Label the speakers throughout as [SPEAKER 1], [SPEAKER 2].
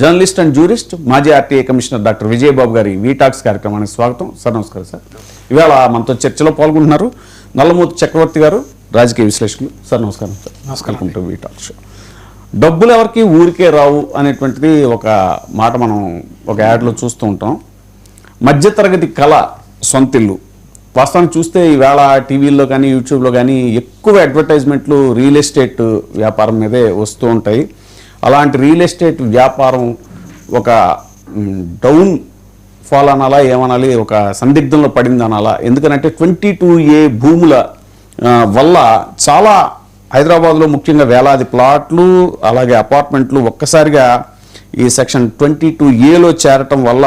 [SPEAKER 1] Journalist and jurist, మాజీ RTI commissioner doctor Vijaya Babu గారి వీటాక్స్ కార్యక్రమానికి స్వాగతం. సార్ నమస్కారం సార్. ఇవాళ మనతో చర్చలో పాల్గొంటున్నారు నల్లమూర్తి చక్రవర్తి గారు, రాజకీయ విశ్లేషకులు. సార్ నమస్కారం sir. Welcome to V talks show. డబ్బులు ఎవరికి ఊరికే రావు అనేటువంటిది ఒక మాట మనం ఒక యాడ్లో చూస్తూ ఉంటాం. మధ్యతరగతి కళ సొంతిల్లు. వాస్తవానికి చూస్తే ఈవేళ టీవీల్లో కానీ యూట్యూబ్లో కానీ ఎక్కువ అడ్వర్టైజ్మెంట్లు రియల్ ఎస్టేట్ వ్యాపారం మీదే వస్తూ ఉంటాయి. అలాంటి రియల్ ఎస్టేట్ వ్యాపారం ఒక డౌన్ ఫాల్ అనాలా ఏమనాలి, ఒక సందిగ్ధంలో పడింది అనాలా. ఎందుకంటే 22A భూముల వల్ల చాలా హైదరాబాద్లో ముఖ్యంగా వేలాది ప్లాట్లు అలాగే అపార్ట్మెంట్లు ఒక్కసారిగా ఈ సెక్షన్ 22Aలో చేరటం వల్ల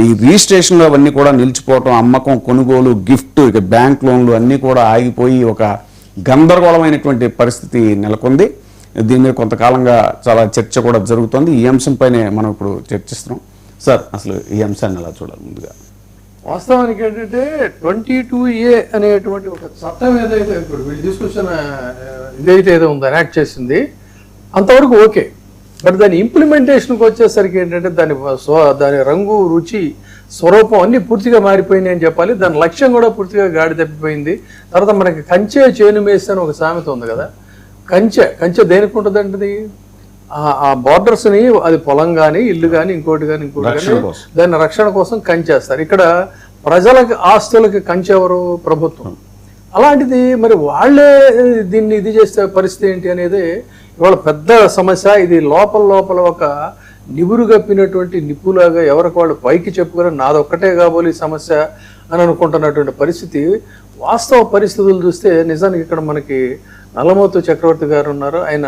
[SPEAKER 1] ఈ రిజిస్ట్రేషన్లు అవన్నీ కూడా నిలిచిపోవటం, అమ్మకం, కొనుగోలు, గిఫ్ట్, ఇక బ్యాంక్ లోన్లు అన్నీ కూడా ఆగిపోయి ఒక గందరగోళమైనటువంటి పరిస్థితి నెలకొంది. దీని మీద కొంతకాలంగా చాలా చర్చ కూడా జరుగుతుంది. ఈ అంశంపైనే మనం ఇప్పుడు చర్చిస్తున్నాం. సార్, అసలు ఈ అంశాన్ని ఎలా చూడాలి? ముందుగా
[SPEAKER 2] వాస్తవానికి ఏంటంటే 22A అనేటువంటి ఒక చట్టం ఏదైతే ఇప్పుడు వీళ్ళు తీసుకొచ్చిన ఇదైతే ఏదో ఉందో యాక్ట్ చేసింది అంతవరకు ఓకే. బట్ దాని ఇంప్లిమెంటేషన్కి వచ్చేసరికి ఏంటంటే దాని రంగు, రుచి, స్వరూపం అన్నీ పూర్తిగా మారిపోయినాయి అని చెప్పాలి. దాని లక్ష్యం కూడా పూర్తిగా గాడి తప్పిపోయింది. తర్వాత మనకి కంచె చేను మేసి అని ఒక సామెత ఉంది కదా. కంచె దేనికి ఉంటుందంటది? ఆ బార్డర్స్ని, అది పొలం కానీ ఇల్లు కానీ ఇంకోటి కానీ దాని రక్షణ కోసం కంచేస్తారు. ఇక్కడ ప్రజలకి ఆస్తులకి కంచె ఎవరు? ప్రభుత్వం. అలాంటిది మరి వాళ్ళే దీన్ని ఇది చేసే పరిస్థితి ఏంటి అనేది ఇవాళ పెద్ద సమస్య. ఇది లోపల ఒక నివురు గప్పినటువంటి నిప్పులాగా ఎవరికి వాళ్ళు పైకి చెప్పుకొని నాదొక్కటే కాబోలు ఈ సమస్య అని అనుకుంటున్నటువంటి పరిస్థితి. వాస్తవ పరిస్థితులు చూస్తే నిజానికి ఇక్కడ మనకి నల్లమూర్తి చక్రవర్తి గారు ఉన్నారు. ఆయన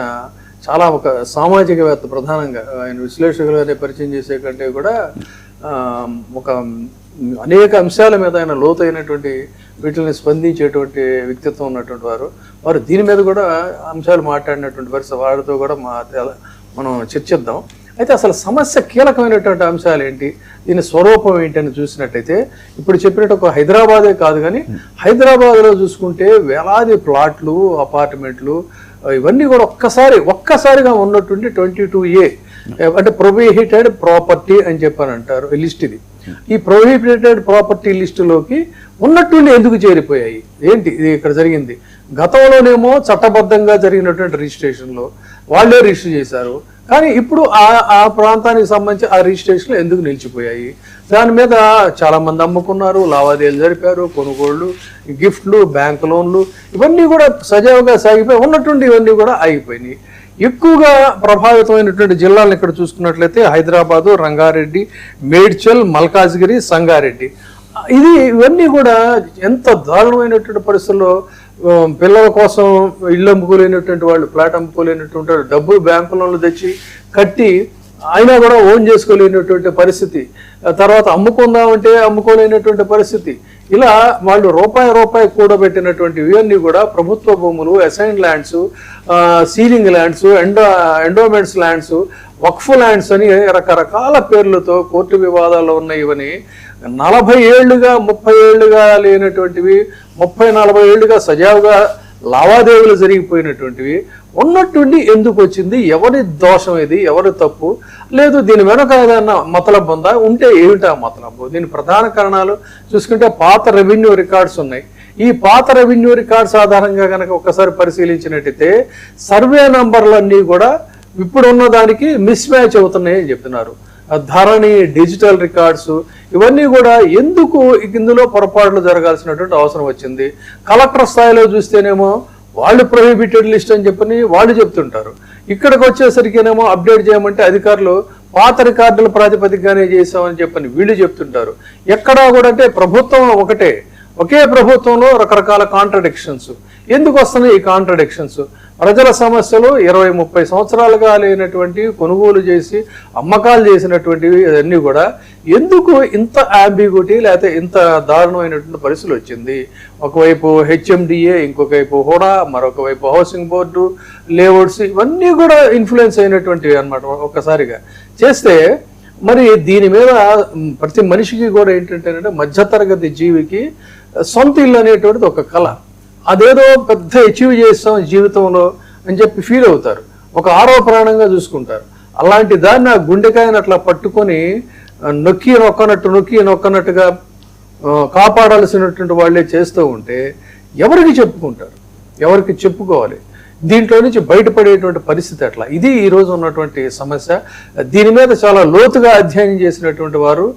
[SPEAKER 2] చాలా ఒక సామాజికవేత్త, ప్రధానంగా ఆయన విశ్లేషకులుగానే పరిచయం చేసే కంటే కూడా ఒక అనేక అంశాల మీద ఆయన లోతైనటువంటి వీటిని స్పందించేటువంటి వ్యక్తిత్వం ఉన్నటువంటి వారు దీని మీద కూడా అంశాలు మాట్లాడినటువంటి పరిస్థితి. వారితో కూడా మనం చర్చిద్దాం. అయితే అసలు సమస్య కీలకమైనటువంటి అంశాలు ఏంటి, దీని స్వరూపం ఏంటి అని చూసినట్టయితే ఇప్పుడు చెప్పినట్టు ఒక హైదరాబాదే కాదు కానీ హైదరాబాద్లో చూసుకుంటే వేలాది ప్లాట్లు, అపార్ట్మెంట్లు ఇవన్నీ కూడా ఒక్కసారిగా ఉన్నటువంటి 22A అంటే ప్రొహిబిటెడ్ ప్రాపర్టీ అని చెప్పని అంటారు లిస్ట్. ఈ ప్రొహిబిటెడ్ ప్రాపర్టీ లిస్టులోకి ఉన్నట్టుండి ఎందుకు చేరిపోయాయి? ఏంటి ఇది ఇక్కడ జరిగింది? గతంలోనేమో చట్టబద్ధంగా జరిగినటువంటి రిజిస్ట్రేషన్లో వాళ్ళే రిజిస్టర్ చేశారు. కానీ ఇప్పుడు ఆ ప్రాంతానికి సంబంధించి ఆ రిజిస్ట్రేషన్లు ఎందుకు నిలిచిపోయాయి? దాని మీద చాలామంది అమ్ముకున్నారు, లావాదేవీలు జరిపారు, కొనుగోళ్లు, గిఫ్ట్లు, బ్యాంక్ లోన్లు ఇవన్నీ కూడా సజావుగా సాగిపోయి ఉన్నటువంటి ఇవన్నీ కూడా ఆగిపోయినాయి. ఎక్కువగా ప్రభావితమైనటువంటి జిల్లాలను ఇక్కడ చూసుకున్నట్లయితే హైదరాబాదు, రంగారెడ్డి, మేడ్చల్, మల్కాజ్గిరి, సంగారెడ్డి. ఇవన్నీ కూడా ఎంత దారుణమైనటువంటి పరిస్థితుల్లో పిల్లల కోసం ఇల్లు అమ్ముకోలేనటువంటి వాళ్ళు, ఫ్లాట్ అమ్ముకోలేనటువంటి వాళ్ళు, డబ్బులు బ్యాంకు లోన్లు తెచ్చి కట్టి అయినా కూడా ఓన్ చేసుకోలేనటువంటి పరిస్థితి, తర్వాత అమ్ముకుందామంటే అమ్ముకోలేనటువంటి పరిస్థితి. ఇలా వాళ్ళు రూపాయి కూడబెట్టినటువంటి ఇవన్నీ కూడా ప్రభుత్వ భూములు, assign lands, ceiling lands, endowments lands, వక్ఫ్ ల్యాండ్స్ అని రకరకాల పేర్లతో కోర్టు వివాదాల్లో ఉన్న ఇవని 40 ఏళ్లుగా 30 ఏళ్లుగా లేనటువంటివి, 30-40 ఏళ్లుగా సజావుగా లావాదేవీలు జరిగిపోయినటువంటివి ఉన్నట్టుండి ఎందుకు వచ్చింది? ఎవరి దోషం ఇది? ఎవరి తప్పు? లేదు దీని వెనక ఏదైనా మతలబు ఉందా? ఉంటే ఏమిటా మతలబు? దీని ప్రధాన కారణాలు చూసుకుంటే పాత రెవెన్యూ రికార్డ్స్ ఉన్నాయి. ఈ పాత రెవెన్యూ రికార్డ్స్ ఆధారంగా కనుక ఒక్కసారి పరిశీలించినట్టయితే సర్వే నంబర్లన్నీ కూడా ఇప్పుడున్న దానికి మిస్ మ్యాచ్ అవుతున్నాయి అని చెప్తున్నారు. ధరణి, డిజిటల్ రికార్డ్స్ ఇవన్నీ కూడా ఎందుకు ఇందులో పొరపాట్లు జరగాల్సినటువంటి అవసరం వచ్చింది? కలెక్టర్ స్థాయిలో చూస్తేనేమో వాళ్ళు ప్రొహిబిటెడ్ లిస్ట్ అని చెప్పని వాళ్ళు చెప్తుంటారు. ఇక్కడికి వచ్చేసరికేనేమో అప్డేట్ చేయమంటే అధికారులు పాత రికార్డుల ప్రాతిపదికగానే చేసామని చెప్పని వీళ్ళు చెప్తుంటారు. ఎక్కడా కూడా అంటే ప్రభుత్వం ఒకే ప్రభుత్వంలో రకరకాల కాంట్రడిక్షన్స్. ఎందుకు వస్తున్నాయి ఈ కాంట్రడిక్షన్స్? ప్రజల సమస్యలు 20-30 సంవత్సరాలుగా లేనటువంటి కొనుగోలు చేసి అమ్మకాలు చేసినటువంటివి అన్నీ కూడా ఎందుకు ఇంత అంబిగ్యూటీ లేకపోతే ఇంత దారుణమైనటువంటి పరిస్థితులు వచ్చింది? ఒకవైపు HMDA, ఇంకొక వైపు హోడా, మరొక వైపు హౌసింగ్ బోర్డు, లేఅవుట్స్ ఇవన్నీ కూడా ఇన్ఫ్లుయెన్స్ అయినటువంటివి అన్నమాట. ఒక్కసారిగా చేస్తే మరి దీని మీద ప్రతి మనిషికి కూడా ఏంటంటే మధ్యతరగతి జీవికి సొంత ఇల్లు అనేటువంటిది ఒక కళ. అదేదో పెద్ద అచీవ్ చేస్తాం జీవితంలో అని చెప్పి ఫీల్ అవుతారు. ఒక ఆరో ప్రాణంగా చూసుకుంటారు. అలాంటి దాన్ని ఆ గుండెకాయని అట్లా పట్టుకొని నొక్కి నొక్కనట్టుగా కాపాడాల్సినటువంటి వాళ్ళే చేస్తూ ఉంటే ఎవరికి చెప్పుకుంటారు, ఎవరికి చెప్పుకోవాలి? దీంట్లో నుంచి బయటపడేటువంటి పరిస్థితి అట్లా. ఇది ఈ రోజు ఉన్నటువంటి సమస్య. దీని మీద చాలా లోతుగా అధ్యయనం చేసినటువంటి వారు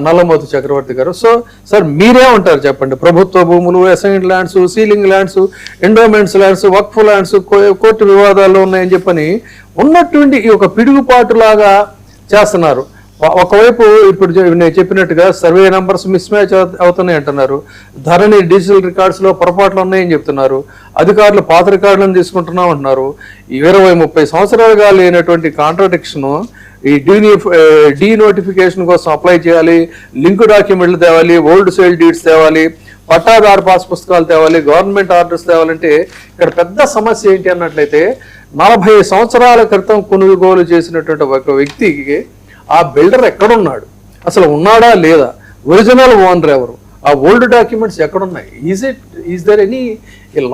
[SPEAKER 2] నల్లమోతు చక్రవర్తి గారు. సో సార్ మీరే ఉంటారు చెప్పండి, ప్రభుత్వ భూములు, assigned lands, ceiling lands, endowments lands, వక్ఫ్ ల్యాండ్స్ కోర్టు వివాదాల్లో ఉన్నాయని చెప్పని ఉన్నటువంటి ఈ ఒక పిడుగుపాటు లాగా చేస్తున్నారు. ఒకవైపు ఇప్పుడు నేను చెప్పినట్టుగా సర్వే నంబర్స్ మిస్ మ్యాచ్ అవుతున్నాయి అంటున్నారు, ధరణి డిజిటల్ రికార్డ్స్ లో పొరపాట్లు ఉన్నాయని చెప్తున్నారు, అధికారులు పాత రికార్డులను తీసుకుంటున్నాం అంటున్నారు. 20-30 సంవత్సరాలుగా లేనటువంటి కాంట్రాడిక్షన్ ఈ డీ నోటిఫికేషన్ కోసం అప్లై చేయాలి, లింక్ డాక్యుమెంట్లు తేవాలి, ఓల్డ్ సేల్ డీడ్స్ తేవాలి, పట్టాదారు పాస్ పుస్తకాలు తేవాలి, గవర్నమెంట్ ఆర్డర్స్ తేవాలంటే ఇక్కడ పెద్ద సమస్య ఏంటి అన్నట్లయితే 40 సంవత్సరాల క్రితం కొనుగోలు చేసినటువంటి ఒక వ్యక్తికి ఆ బిల్డర్ ఎక్కడున్నాడు, అసలు ఉన్నాడా లేదా, ఒరిజినల్ ఓనర్ ఎవరు, ఆ ఓల్డ్ డాక్యుమెంట్స్ ఎక్కడున్నాయి, is there any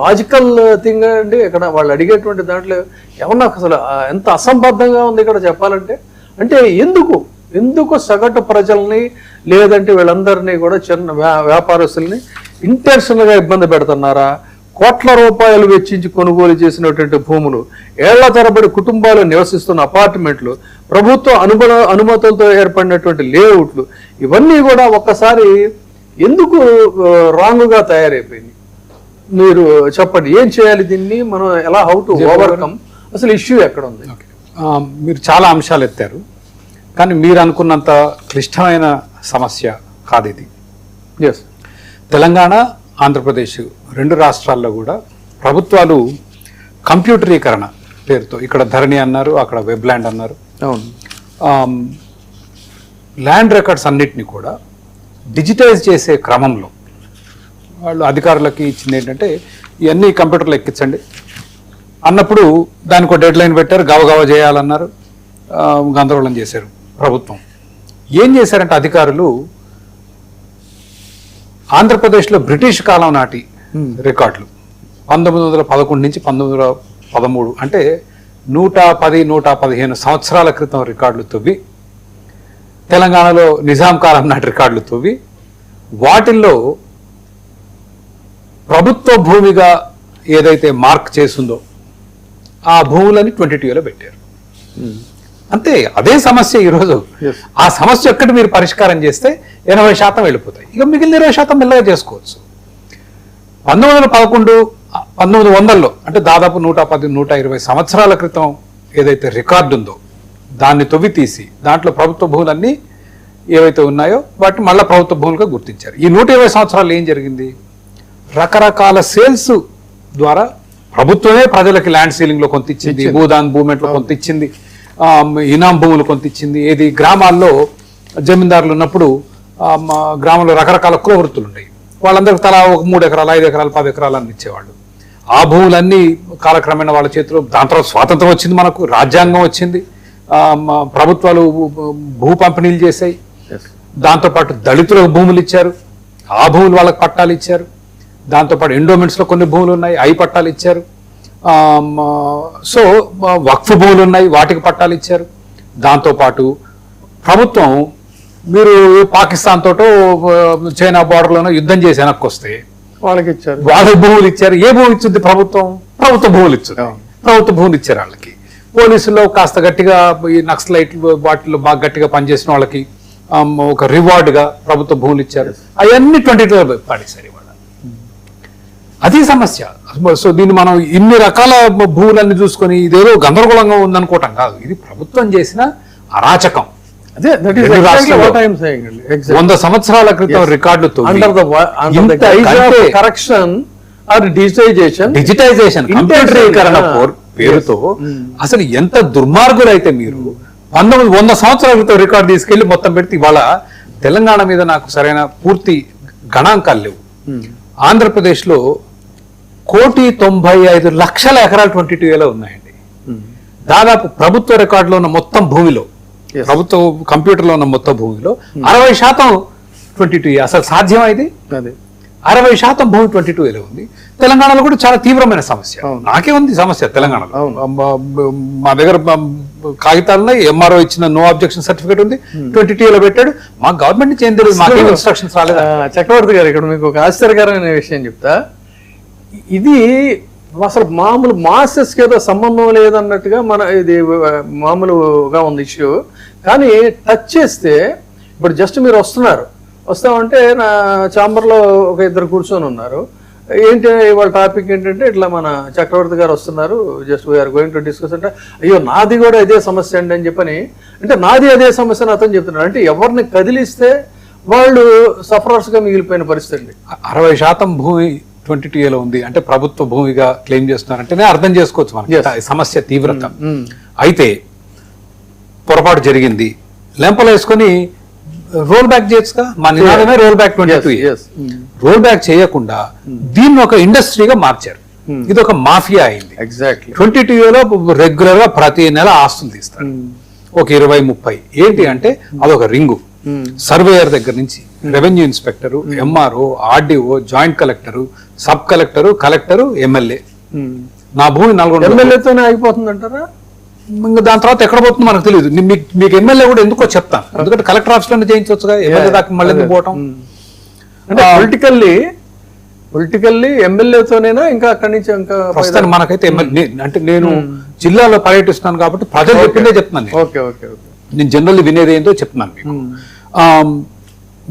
[SPEAKER 2] logical thing అండి? ఇక్కడ వాళ్ళు అడిగేటువంటి దాంట్లో ఏమన్నా అసలు ఎంత అసంబద్ధంగా ఉంది ఇక్కడ చెప్పాలంటే. అంటే ఎందుకు సగటు ప్రజల్ని లేదంటే వీళ్ళందరినీ కూడా చిన్న వ్యాపారస్తుల్ని ఇంటెన్షనల్గా ఇబ్బంది పెడుతున్నారా? కోట్ల రూపాయలు వెచ్చించి కొనుగోలు చేసినటువంటి భూములు, ఏళ్ల తరబడి కుటుంబాలు నివసిస్తున్న అపార్ట్మెంట్లు, ప్రభుత్వ అనుమతులతో ఏర్పడినటువంటి లేఅవుట్లు, ఇవన్నీ కూడా ఒక్కసారి ఎందుకు రాంగ్గా తయారైపోయింది? మీరు చెప్పండి, ఏం చేయాలి దీన్ని మనం, ఎలా హౌ టు ఓవర్కమ్, అసలు ఇష్యూ ఎక్కడ ఉంది?
[SPEAKER 3] మీరు చాలా అంశాలు ఎత్తారు, కానీ మీరు అనుకున్నంత క్లిష్టమైన సమస్య కాదు ఇది.
[SPEAKER 2] ఎస్,
[SPEAKER 3] తెలంగాణ, ఆంధ్రప్రదేశ్ 2 రాష్ట్రాల్లో కూడా ప్రభుత్వాలు కంప్యూటరీకరణ పేరుతో, ఇక్కడ ధరణి అన్నారు, అక్కడ వెబ్ ల్యాండ్ అన్నారు,
[SPEAKER 2] అవును,
[SPEAKER 3] ల్యాండ్ రికార్డ్స్ అన్నిటినీ కూడా డిజిటైజ్ చేసే క్రమంలో వాళ్ళు అధికారులకి ఇచ్చింది ఏంటంటే ఇవన్నీ కంప్యూటర్లో ఎక్కించండి అన్నప్పుడు దానికి ఒక డెడ్ లైన్ పెట్టారు, గవగవ చేయాలన్నారు, గందరగోళం చేశారు ప్రభుత్వం. ఏం చేశారంటే అధికారులు ఆంధ్రప్రదేశ్లో బ్రిటిష్ కాలం నాటి రికార్డులు 1911 నుంచి 1913 అంటే 110-115 సంవత్సరాల క్రితం రికార్డులు తవ్వి, తెలంగాణలో నిజాం కాలం నాటి రికార్డులు తవ్వి, వాటిల్లో ప్రభుత్వ భూమిగా ఏదైతే మార్క్ చేసిందో ఆ భూములని 22లో పెట్టారు. అంతే, అదే సమస్య ఈరోజు. ఆ సమస్య ఒక్కటి మీరు పరిష్కారం చేస్తే 80% వెళ్ళిపోతాయి, ఇక మిగిలిన 20% మెల్లగా చేసుకోవచ్చు. 1911-1900లో అంటే దాదాపు 110-120 సంవత్సరాల క్రితం ఏదైతే రికార్డు ఉందో దాన్ని తవ్వి తీసి దాంట్లో ప్రభుత్వ భూములన్నీ ఏవైతే ఉన్నాయో వాటిని మళ్ళీ ప్రభుత్వ భూములుగా గుర్తించారు. ఈ 120 సంవత్సరాలు ఏం జరిగింది? రకరకాల సేల్స్ ద్వారా ప్రభుత్వమే ప్రజలకి ల్యాండ్ సీలింగ్లో కొంత ఇచ్చింది, భూదాన్ మూవ్మెంట్లో కొంత ఇచ్చింది, ఇనాం భూములు కొంత ఇచ్చింది. ఏది గ్రామాల్లో జమీందారులు ఉన్నప్పుడు గ్రామంలో రకరకాల కులవృత్తులు ఉన్నాయి, వాళ్ళందరికీ తలా ఒక 3 ఎకరాలు, 5 ఎకరాలు, 10 ఎకరాలు అని ఇచ్చేవాళ్ళు. ఆ భూములన్నీ కాలక్రమేణా వాళ్ళ చేతిలో, దాని తర్వాత స్వాతంత్రం వచ్చింది, మనకు రాజ్యాంగం వచ్చింది, ప్రభుత్వాలు భూ పంపిణీలు చేశాయి, దాంతోపాటు దళితులకు భూములు ఇచ్చారు, ఆ భూములు వాళ్ళకి పట్టాలు ఇచ్చారు, దాంతోపాటు ఎండోమెంట్స్లో కొన్ని భూములు ఉన్నాయి అవి పట్టాలు ఇచ్చారు, సో వక్ఫ్ భూములు ఉన్నాయి వాటికి పట్టాలు ఇచ్చారు. దాంతోపాటు ప్రభుత్వం మీరు పాకిస్తాన్ తోటో చైనా బార్డర్లోనో యుద్ధం చేసి వెనక్కి వస్తే
[SPEAKER 2] వాళ్ళకి ఇచ్చారు,
[SPEAKER 3] వాళ్ళకి భూములు ఇచ్చారు. ఏ భూమి ఇచ్చింది ప్రభుత్వం? ప్రభుత్వ భూములు ఇచ్చింది, ప్రభుత్వ భూములు ఇచ్చారు వాళ్ళకి. పోలీసుల్లో కాస్త గట్టిగా ఈ నక్సలైట్లు వాటిల్లో బాగా గట్టిగా పనిచేసిన వాళ్ళకి ఒక రివార్డ్గా ప్రభుత్వ భూములు ఇచ్చారు. అవన్నీ 22లో పడేశారు ఇవాళ. అది సమస్య. సో దీన్ని మనం ఇన్ని రకాల భూములన్నీ చూసుకొని ఇదేదో గందరగోళంగా ఉందనుకోవటం కాదు, ఇది ప్రభుత్వం చేసిన అరాచకం.
[SPEAKER 2] అదే
[SPEAKER 3] 100 సంవత్సరాల క్రితం రికార్డుతో
[SPEAKER 2] కరెక్షన్ ఆర్
[SPEAKER 3] డిజిటైజేషన్ కంప్యూటరీకరణ పేరుతో అసలు ఎంత దుర్మార్గులైతే మీరు 100 సంవత్సరాల క్రితం రికార్డు తీసుకెళ్లి మొత్తం పెడితే ఇవాళ తెలంగాణ మీద నాకు సరైన పూర్తి గణాంకాలు లేవు. ఆంధ్రప్రదేశ్లో 1,95,00,000 ఎకరాలు 22లో ఉన్నాయండి. దాదాపు ప్రభుత్వ రికార్డులో ఉన్న మొత్తం భూమిలో, ప్రభుత్వ కంప్యూటర్లో ఉన్న మొత్తం భూమిలో 60% 22. అసలు సాధ్యమా ఇది? 60% భూమి 22A ఉంది. తెలంగాణలో కూడా చాలా తీవ్రమైన సమస్య. నాకే ఉంది సమస్య తెలంగాణలో. మా దగ్గర కాగితాలను ఎంఆర్ఓ ఇచ్చిన నో అబ్జెక్షన్ సర్టిఫికేట్ ఉంది, 22A పెట్టాడు. మా గవర్నమెంట్ నుంచి ఏం తెలియదు, మాకేం ఇన్స్ట్రక్షన్స్ రాలేదు.
[SPEAKER 2] చక్రవర్తి గారు, ఇక్కడ మీకు ఒక ఆశ్చర్యకరమైన విషయం చెప్తా. ఇది అసలు మామూలు మాసెస్కి ఏదో సంబంధం లేదన్నట్టుగా ఇది మామూలుగా ఉంది ఇష్యూ. కానీ టచ్ చేస్తే ఇప్పుడు జస్ట్ మీరు వస్తామంటే నా ఛాంబర్లో ఒక ఇద్దరు కూర్చొని ఉన్నారు. ఏంటి వాళ్ళ టాపిక్ ఏంటంటే ఇట్లా మన చక్రవర్తి గారు వస్తున్నారు, just we're going to discuss అంటే, అయ్యో నాది కూడా ఇదే సమస్య అండి అని చెప్పని, అంటే నాది అదే సమస్య అని అతను చెప్తున్నాడు. అంటే ఎవరిని కదిలిస్తే వాళ్ళు సఫరర్స్గా మిగిలిపోయిన పరిస్థితి అండి.
[SPEAKER 3] 60% భూమి 22A ఉంది అంటే ప్రభుత్వ భూమిగా క్లెయిమ్ చేస్తున్నారంటేనే అర్థం చేసుకోవచ్చు మనకి సమస్య తీవ్రత. అయితే పొరపాటు జరిగింది, లెంపలు వేసుకొని రోల్ బ్యాక్ చేయొచ్చుగా. మా నినాదమే roll back 22A. Roll back చేయకుండా దీన్ని ఒక ఇండస్ట్రీగా మార్చారు. ఇది ఒక మాఫియా అయింది.
[SPEAKER 2] ఎగ్జాక్ట్లీ
[SPEAKER 3] 22Aలో రెగ్యులర్ గా ప్రతి నెల ఆస్తులు తీస్తారు, ఒక 20-30. ఏంటి అంటే అదొక రింగు. సర్వేయర్ దగ్గర నుంచి revenue inspector, MRO, RDO, joint collector, sub collector, collector, MLA. నా భూమి 4
[SPEAKER 2] ఎమ్మెల్యేతోనే అయిపోతుంది అంటారా?
[SPEAKER 3] ఇంకా దాని తర్వాత ఎక్కడ పోతుందో మనకు తెలియదు. మీకు ఎమ్మెల్యే కూడా ఎందుకో చెప్తాను, ఎందుకంటే కలెక్టర్ ఆఫీస్ లోనే చేయించవచ్చుగా, ఎమ్మెల్యే దాకా మళ్ళీ ఎందుకు పోవటం.
[SPEAKER 2] అంటే పొలిటికల్లీ ఎమ్మెల్యేతోనేనా ఇంకా అక్కడి నుంచి ఇంకా
[SPEAKER 3] ప్రస్తుతానికి మనకైతే అంటే నేను జిల్లాలో పర్యటిస్తున్నాను కాబట్టి ప్రజలు చెప్పిందే చెప్తున్నాను.
[SPEAKER 2] ఓకే ఓకే ఓకే,
[SPEAKER 3] నేను జనరల్లీ వినేది ఏంటో చెప్తున్నాను మీకు.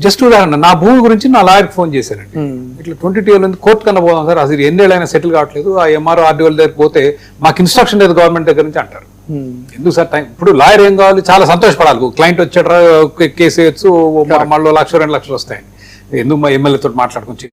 [SPEAKER 3] జస్ట్ ఉదాహరణ, నా భూమి గురించి నా లాయర్కి ఫోన్ చేశానండి. ఇట్లా 22A కోర్టు కన్నా పోదాం సార్, అసలు ఎన్నేళ్ళైనా సెటిల్ కావట్లేదు, ఆ ఎంఆర్ఓ ఆర్డీఓ దగ్గర పోతే మాకు ఇన్స్ట్రక్షన్ లేదు గవర్నమెంట్ దగ్గర నుంచి అంటారు. ఎందుకు సార్ టైం? ఇప్పుడు లాయర్ ఏం కావాలి, చాలా సంతోషపడాలి, క్లయింట్ వచ్చాడు కేసు వేయచ్చు, మళ్ళీ 1-2 లక్షలు వస్తాయని. ఎందుకు మా ఎమ్మెల్యేతో మాట్లాడుకొని.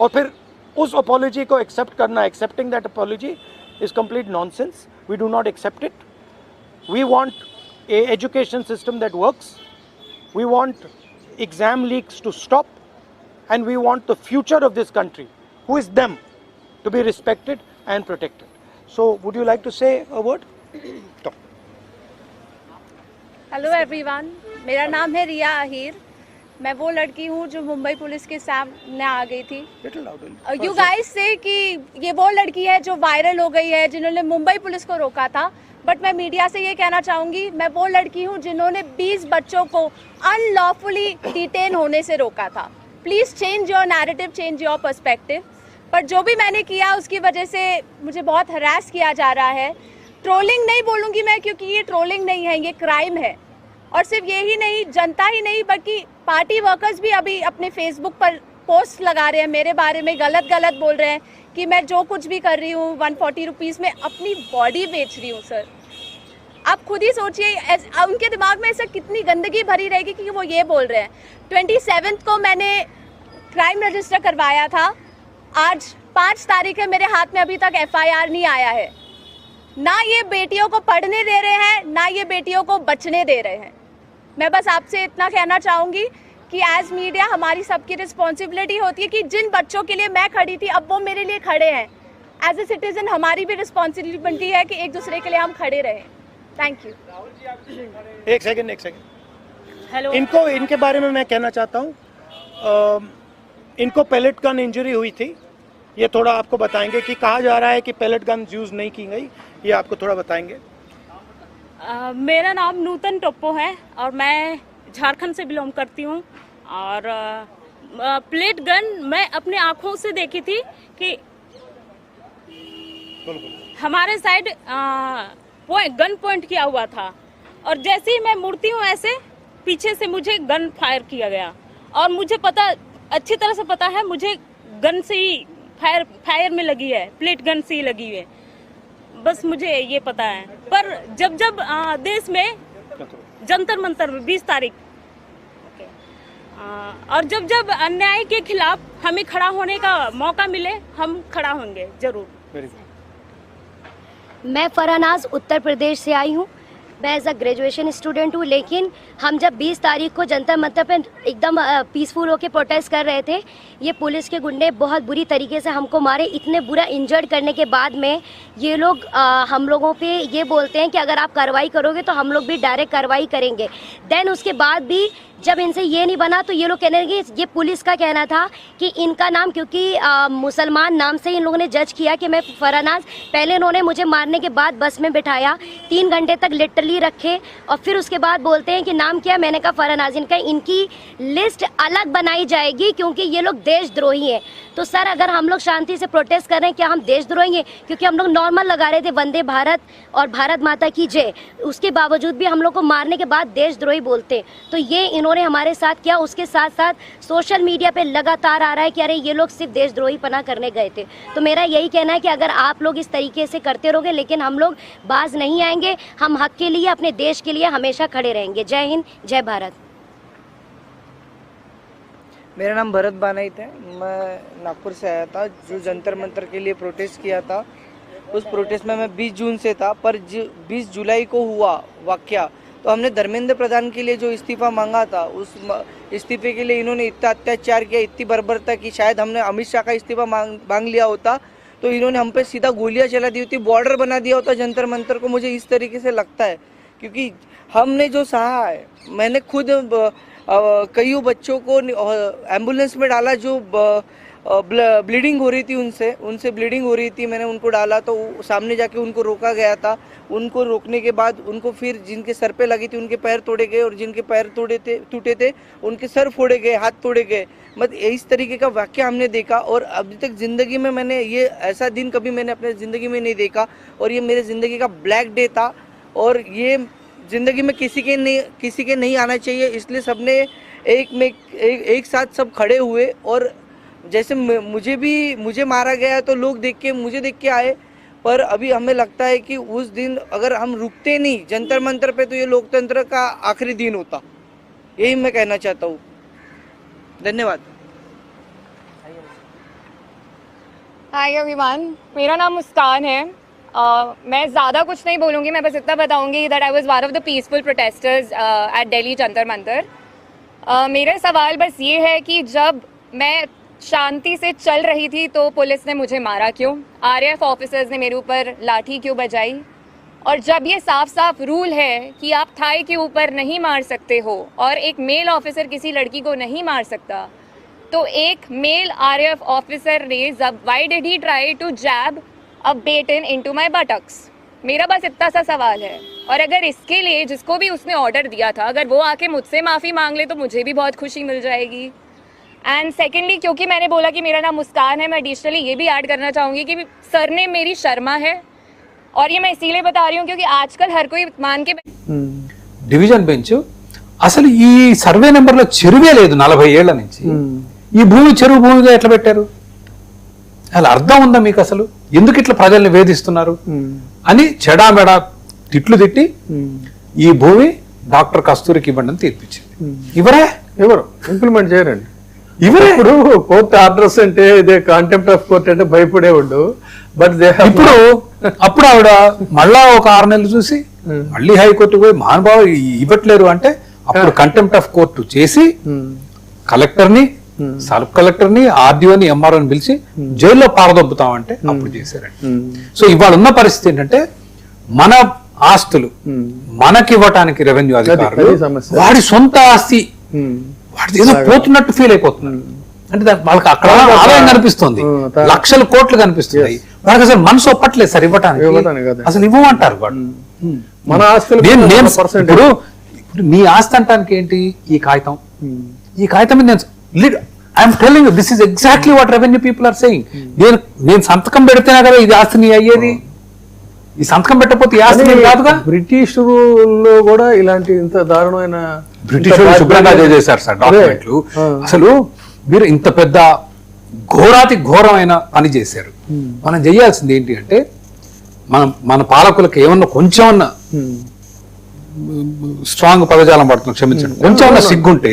[SPEAKER 4] और फिर उस अपॉलॉजी को एक्सेप्ट करना, accepting that apology is complete nonsense. We do not accept it. We want a education system that works. We want exam leaks to stop, and we want the future of this country, who is them, to be respected and protected. So would you like to say a word?
[SPEAKER 5] Hello everyone, मेरा नाम है रिया आहिर. मैं वो लड़की हूँ जो Mumbai police के सामने आ गई थी. यू गाइस से कि ये वो लड़की है जो वायरल हो गई है, जिन्होंने मुंबई पुलिस को रोका था. बट मैं मीडिया से ये कहना चाहूँगी, मैं वो लड़की हूँ जिन्होंने 20 बच्चों को अनलॉफुली डिटेन होने से रोका था. Please change your narrative, change your perspective. पर जो भी मैंने किया उसकी वजह से मुझे बहुत हरास किया जा रहा है. ट्रोलिंग नहीं बोलूँगी मैं, क्योंकि ये ट्रोलिंग नहीं है, ये क्राइम है. और सिर्फ यही नहीं, जनता ही नहीं बल्कि पार्टी वर्कर्स भी अभी अपने फेसबुक पर पोस्ट लगा रहे हैं, मेरे बारे में गलत बोल रहे हैं कि मैं जो कुछ भी कर रही हूँ 140 रुपीज़ में अपनी बॉडी बेच रही हूँ. सर आप खुद ही सोचिए, उनके दिमाग में ऐसा कितनी गंदगी भरी रहेगी कि वो ये बोल रहे हैं. 27 को मैंने क्राइम रजिस्टर करवाया था. आज 5 तारीख है, मेरे हाथ में अभी तक FIR नहीं आया है. ना ये बेटियों को पढ़ने दे रहे हैं, ना ये बेटियों को बचने दे रहे हैं. मैं बस आपसे इतना कहना चाहूँगी कि एज मीडिया हमारी सबकी रिस्पॉन्सिबिलिटी होती है कि जिन बच्चों के लिए मैं खड़ी थी अब वो मेरे लिए खड़े हैं. एज ए सिटीजन हमारी भी रिस्पॉन्सिबिलिटी है कि एक दूसरे के लिए हम खड़े रहें. Thank you.
[SPEAKER 4] एक सेकंड.
[SPEAKER 5] हेलो.
[SPEAKER 4] इनके बारे में मैं कहना चाहता हूँ. इनको पैलेट गन इंजरी हुई थी, ये थोड़ा आपको बताएंगे कि कहा जा रहा है कि पैलेट गन यूज़ नहीं की गई, ये आपको थोड़ा बताएंगे.
[SPEAKER 6] मेरा नाम नूतन टोप्पो है और मैं झारखंड से बिलोंग करती हूँ. और प्लेट गन मैं अपने आँखों से देखी थी कि हमारे साइड गन पॉइंट किया हुआ था, और जैसे ही मैं मुड़ती हूँ ऐसे पीछे से मुझे गन फायर किया गया. और मुझे अच्छी तरह से पता है, मुझे गन से ही फायर में लगी है, प्लेट गन से ही लगी है, बस मुझे ये पता है. पर जब देश में जंतर मंतर में 20 तारीख और जब अन्याय के खिलाफ हमें खड़ा होने का मौका मिले, हम खड़ा होंगे जरूर.
[SPEAKER 7] मैं फरानाज उत्तर प्रदेश से आई हूँ. मैं एज अ ग्रेजुएशन स्टूडेंट हूँ, लेकिन हम जब 20 तारीख को जंतर मंतर पे एकदम पीसफुल होकर प्रोटेस्ट कर रहे थे, ये पुलिस के गुंडे बहुत बुरी तरीके से हमको मारे। इतने बुरा इंजर्ड करने के बाद में ये लोग हम लोगों पे ये बोलते हैं कि अगर आप कार्रवाई करोगे तो हम लोग भी डायरेक्ट कार्रवाई करेंगे। देन उसके बाद भी जब इनसे ये नहीं बना तो ये लोग कहने लगे, ये पुलिस का कहना था कि इनका नाम, क्योंकि मुसलमान नाम से इन लोगों ने जज किया कि मैं फरनाज, पहले इन्होंने मुझे मारने के बाद बस में बिठाया, 3 घंटे तक लिटरली रखे और फिर उसके बाद बोलते हैं कि नाम क्या, मैंने कहा फरनाज। इनकी लिस्ट अलग बनाई जाएगी क्योंकि ये लोग देशद्रोही हैं। तो सर, अगर हम लोग शांति से प्रोटेस्ट कर रहे हैं, क्या हम देशद्रोही हैं? क्योंकि हम लोग नॉर्मल लगा रहे थे वंदे भारत और भारत माता की जय, उसके बावजूद भी हम लोग को मारने के बाद देशद्रोही बोलते। तो ये इन्होंने हमारे साथ किया। उसके साथ साथ सोशल मीडिया पे लगातार आ रहा है कि अरे ये लोग सिर्फ देशद्रोही पना करने गए थे। तो मेरा यही कहना है कि अगर आप लोग इस तरीके से करते रहोगे, लेकिन हम लोग बाज नहीं आएंगे, हम हक के लिए, अपने देश के लिए हमेशा खड़े रहेंगे। जय हिंद, जय भारत।
[SPEAKER 8] मेरा नाम भरत बानाइत है। मैं नागपुर से आया था जो जंतर मंतर के लिए प्रोटेस्ट किया था। उस प्रोटेस्ट में मैं 20 जून से था, पर 20 जुलाई को हुआ वाकया तो हमने धर्मेंद्र प्रधान के लिए जो इस्तीफ़ा मांगा था, उस इस्तीफे के लिए इन्होंने इतना अत्याचार किया, इतनी बर्बरता की। शायद हमने अमित शाह का इस्तीफ़ा मांग लिया होता तो इन्होंने हम पे सीधा गोलियां चला दी होती, बॉर्डर बना दिया होता जंतर मंतर को। मुझे इस तरीके से लगता है क्योंकि हमने जो सहा है, मैंने खुद कई बच्चों को एम्बुलेंस में डाला जो ब्लीडिंग हो रही थी, उनसे ब्लीडिंग हो रही थी, मैंने उनको डाला तो सामने जाके उनको रोका गया था। उनको रोकने के बाद उनको फिर जिनके सर पे लगी थी उनके पैर तोड़े गए और जिनके पैर टूटे थे उनके सर फोड़े गए, हाथ तोड़े गए। मतलब इस तरीके का वाकया हमने देखा और अभी तक ज़िंदगी में मैंने ये ऐसा दिन कभी मैंने अपने ज़िंदगी में नहीं देखा और ये मेरे ज़िंदगी का ब्लैक डे था और ये ज़िंदगी में किसी के नहीं आना चाहिए। इसलिए सबने एक साथ सब खड़े हुए और जैसे मुझे मारा गया तो लोग मुझे देख के आए, पर अभी हमें लगता है कि उस दिन अगर हम रुकते नहीं जंतर मंतर पे तो ये लोकतंत्र का आखिरी दिन होता। यही मैं कहना चाहता हूँ। धन्यवाद।
[SPEAKER 9] हाय एवरीवन, मेरा नाम मुस्कान है। मैं ज़्यादा कुछ नहीं बोलूँगी, मैं बस इतना बताऊँगी that I was one of the peaceful protesters at Delhi Jantar Mantar. मेरा सवाल बस ये है कि जब मैं शांति से चल रही थी तो पुलिस ने मुझे मारा क्यों? आरएएफ ऑफिसर्स ने मेरे ऊपर लाठी क्यों बजाई? और जब ये साफ साफ रूल है कि आप थाई के ऊपर नहीं मार सकते हो और एक मेल ऑफिसर किसी लड़की को नहीं मार सकता, तो एक मेल आरएएफ ऑफिसर ने why did he try to jab a baton into my buttocks? मेरा बस इतना सा सवाल है। और अगर इसके लिए जिसको भी उसने ऑर्डर दिया था, अगर वो आके मुझसे माफ़ी मांग ले तो मुझे भी बहुत खुशी मिल जाएगी। एंड सेकेंडली, क्योंकि मैंने बोला कि मेरा नाम मुस्कान है, मैं एडिशनली ये भी ऐड करना चाहूँगी कि सर ने मेरी शर्मा है और ये मैं इसीलिए बता रही हूँ क्योंकि आजकल हर कोई मान के
[SPEAKER 3] డివిజన్ బెంచ్ అసలు ఈ సర్వే నెంబర్లో చెరువే లేదు 40 ఏళ్ల నుంచి. ఈ భూమి చెరువు భూమిగా ఎట్లా పెట్టారు? అలా అర్థం ఉందా మీకు? అసలు ఎందుకు ఇట్లా ప్రజల్ని వేధిస్తున్నారు అని చెడామెడా తిట్లు తిట్టి ఈ భూమి డాక్టర్ కస్తూరికి ఇవ్వండి అని తీర్పిచ్చింది.
[SPEAKER 2] ఎవరు ఇంప్లిమెంట్ చేయరండి.
[SPEAKER 3] ఇవరే
[SPEAKER 2] ఇప్పుడు కోర్టు ఆర్డర్స్ అంటే ఇదే కాంటెంప్ట్ ఆఫ్ కోర్ట్ అంటే భయపడేవాడు. బట్
[SPEAKER 3] ఇప్పుడు అప్పుడు ఆవిడ మళ్ళా ఒక 6 నెలలు చూసి మళ్ళీ హైకోర్టు పోయి మహానుభావు ఇవ్వట్లేరు అంటే అప్పుడు కంటెంప్ట్ ఆఫ్ కోర్టు చేసి కలెక్టర్ ని, సబ్ కలెక్టర్ ని, ఆర్డీఓని, ఎంఆర్ఓని పిలిచి జైల్లో పారదొబ్బుతామంటే అప్పుడు చేశారండి. సో ఇవాళ ఉన్న పరిస్థితి ఏంటంటే మన ఆస్తులు మనకి ఇవ్వటానికి రెవెన్యూ అధికారులు వాడి సొంత ఆస్తి వాడి ఏదో పోతున్నట్టు ఫీల్ అయిపోతున్నారు. అంటే వాళ్ళకి అక్కడ ఆదాయం కనిపిస్తుంది, లక్షల కోట్లు కనిపిస్తున్నాయి, వాళ్ళకి అసలు మనసు ఒప్పట్లేదు సార్ ఇవ్వటానికి. అసలు ఇవ్వమంటారు వాడు.
[SPEAKER 2] మన ఆస్తులు
[SPEAKER 3] ఇప్పుడు మీ ఆస్తి అంటానికి ఏంటి? ఈ కాగితం, ఈ కాగితం మీద I'm telling you this is exactly what revenue people are saying. నేను సంతకం పెడితేనే కదా ఇది ఆస్తి నీ అయ్యేది. ఈ సంతకం పెట్టకపోతే ఈ ఆస్తి కాదుగా.
[SPEAKER 2] బ్రిటిష్ రూల్లో కూడా ఇలాంటి ఇంత దారుణమైన
[SPEAKER 3] బ్రిటిష్ శుభ్రంగా చేశారు సార్ డాక్యుమెంట్లు. అసలు మీరు ఇంత పెద్ద ఘోరాతి ఘోరమైన పని చేశారు. మనం చేయాల్సింది ఏంటి అంటే మన పాలకులకు ఏమన్నా కొంచెం స్ట్రాంగ్ పదజాలం పడుతుంది, క్షమించండి, కొంచెం సిగ్గుంటే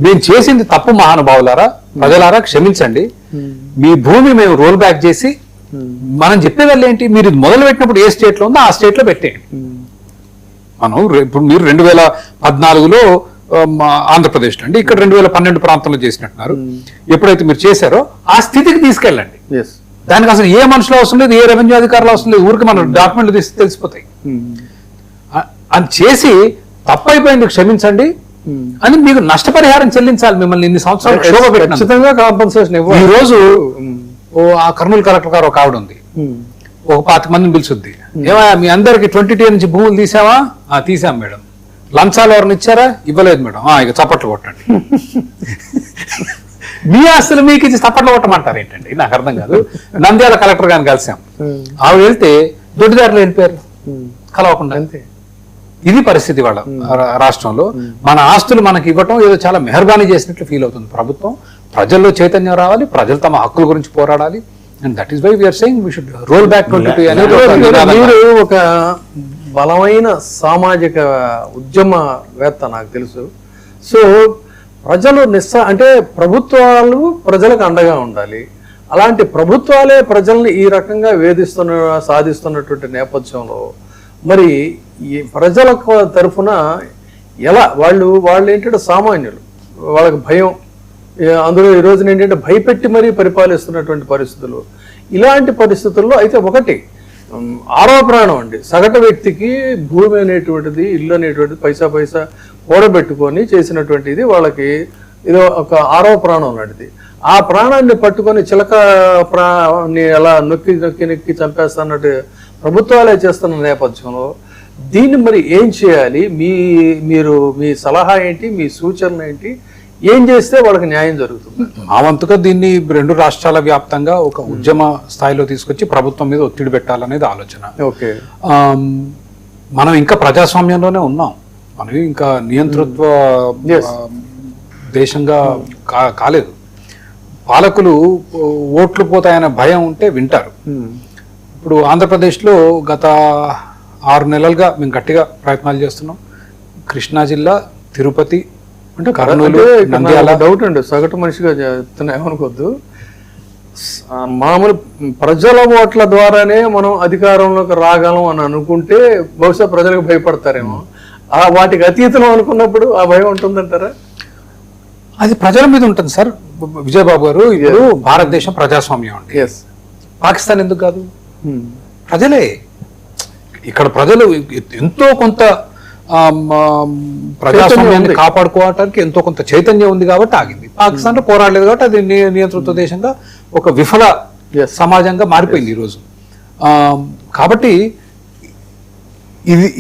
[SPEAKER 3] మేము చేసింది తప్పు మహానుభావులారా, ప్రజలారా క్షమించండి, మీ భూమి మేము రోల్ బ్యాక్ చేసి మనం చెప్పేవాళ్ళు ఏంటి, మీరు మొదలు పెట్టినప్పుడు ఏ స్టేట్ లో ఉందో ఆ స్టేట్ లో పెట్టేయండి. మనం ఇప్పుడు మీరు 2014లో ఆంధ్రప్రదేశ్ అండి, ఇక్కడ 2012 ప్రాంతంలో చేసినట్టున్నారు. ఎప్పుడైతే మీరు చేశారో ఆ స్థితికి తీసుకెళ్ళండి.
[SPEAKER 2] ఎస్,
[SPEAKER 3] దానికి అసలు ఏ మనుషులు అవసరం లేదు, ఏ రెవెన్యూ అధికారులు అవసరం లేదు, ఊరికి మన డాక్యుమెంట్లు తీసి తెలిసిపోతాయి. అని చేసి తప్పైపోయింది క్షమించండి అని మీకు నష్టపరిహారం చెల్లించాలి. మిమ్మల్ని ఇన్ని సంవత్సరాలు క్షోభ పెట్టినందుకు.
[SPEAKER 2] ఖచ్చితంగా కాంపన్సేషన్ ఇవ్వాలి.
[SPEAKER 3] ఈ రోజు ఆ కర్నూలు కలెక్టర్ గారు ఒక ఆవిడ ఉంది, ఒక 25 మందిని పిలుచుద్ది. ఏమయ్యా మీ అందరికి 20T నుంచి భూములు తీసావా? తీసాం మేడం. లంచాలు ఎవరిని ఇచ్చారా? ఇవ్వలేదు మేడం. ఇక చప్పట్లు కొట్టండి. మీ ఆస్తులు మీకు ఇచ్చి చప్పట్లు కొట్టమంటారు ఏంటండి? నాకు అర్థం కాదు. నంద్యాల కలెక్టర్ గారిని కలిసాం, ఆవిడ వెళ్తే దొడ్డిదారులు వెళ్ళిపోయారు కలవకుండా. అంతే, ఇది పరిస్థితి వాళ్ళ రాష్ట్రంలో. మన ఆస్తులు మనకి ఇవ్వటం ఏదో చాలా మెహర్బానీ చేసినట్లు ఫీల్ అవుతుంది ప్రభుత్వం. ప్రజల్లో చైతన్యం రావాలి, ప్రజలు తమ హక్కుల గురించి పోరాడాలి. And that is why we're saying we should roll back 22 అనేది.
[SPEAKER 2] మీరు ఒక బలమైన సామాజిక ఉద్యమవేత్త నాకు తెలుసు. సో ప్రజలు అంటే ప్రభుత్వాలు ప్రజలకు అండగా ఉండాలి. అలాంటి ప్రభుత్వాలే ప్రజల్ని ఈ రకంగా సాధిస్తున్నటువంటి నేపథ్యంలో మరి ఈ ప్రజల తరఫున ఎలా వాళ్ళు ఏంటంటే సామాన్యులు, వాళ్ళకి భయం, అందులో ఈ రోజున ఏంటంటే భయపెట్టి మరీ పరిపాలిస్తున్నటువంటి పరిస్థితులు. ఇలాంటి పరిస్థితుల్లో అయితే ఒకటి ఆరో ప్రాణం అండి, సగటు వ్యక్తికి భూమి అనేటువంటిది, ఇల్లు అనేటువంటిది పైసా కూడబెట్టుకొని చేసినటువంటిది వాళ్ళకి ఇదో ఒక ఆరో ప్రాణం లాంటిది. ఆ ప్రాణాన్ని పట్టుకొని చిలక ప్రాణాన్ని ఎలా నొక్కి చంపేస్తున్నట్టు ప్రభుత్వాలే చేస్తున్న నేపథ్యంలో దీన్ని మరి ఏం చేయాలి? మీరు మీ సలహా ఏంటి, మీ సూచనలు ఏంటి? ఏం చేస్తే వాళ్ళకి న్యాయం జరుగుతుంది?
[SPEAKER 3] ఆ వంతుగా దీన్ని 2 రాష్ట్రాల వ్యాప్తంగా ఒక ఉద్యమ స్థాయిలో తీసుకొచ్చి ప్రభుత్వం మీద ఒత్తిడి పెట్టాలనేది ఆలోచన.
[SPEAKER 2] ఓకే,
[SPEAKER 3] మనం ఇంకా ప్రజాస్వామ్యంలోనే ఉన్నాం, మనం ఇంకా నియంతృత్వ దేశంగా కాలేదు. పాలకులు ఓట్లు పోతాయనే భయం ఉంటే వింటారు. ఇప్పుడు ఆంధ్రప్రదేశ్లో గత 6 నెలలుగా మేము గట్టిగా ప్రయత్నాలు చేస్తున్నాం. కృష్ణా జిల్లా, తిరుపతి, అంటే కర్నూలు, నంద్యాల.
[SPEAKER 2] డౌట్ అండి, సగటు మనిషిగా చెప్తున్నా ఏమనుకోద్దు. మామూలు ప్రజల ఓట్ల ద్వారానే మనం అధికారంలోకి రాగలం అని అనుకుంటే బహుశా ప్రజలకు భయపడతారేమో. వాటికి అతీతం అనుకున్నప్పుడు ఆ భయం ఉంటుందంటారా?
[SPEAKER 3] అది ప్రజల మీద ఉంటుంది సార్. విజయబాబు గారు, ఇప్పుడు భారతదేశం ప్రజాస్వామ్యం అండి. పాకిస్తాన్ ఎందుకు కాదు? ప్రజలే. ఇక్కడ ప్రజలు ఎంతో కొంత ప్రజాస్వామ్యాన్ని కాపాడుకోవటానికి ఎంతో కొంత చైతన్యం ఉంది కాబట్టి ఆగింది. పాకిస్తాన్ లో పోరాడలేదు కాబట్టి అది నియంతృత్వ దేశంగా ఒక విఫల సమాజంగా మారిపోయింది ఈరోజు. కాబట్టి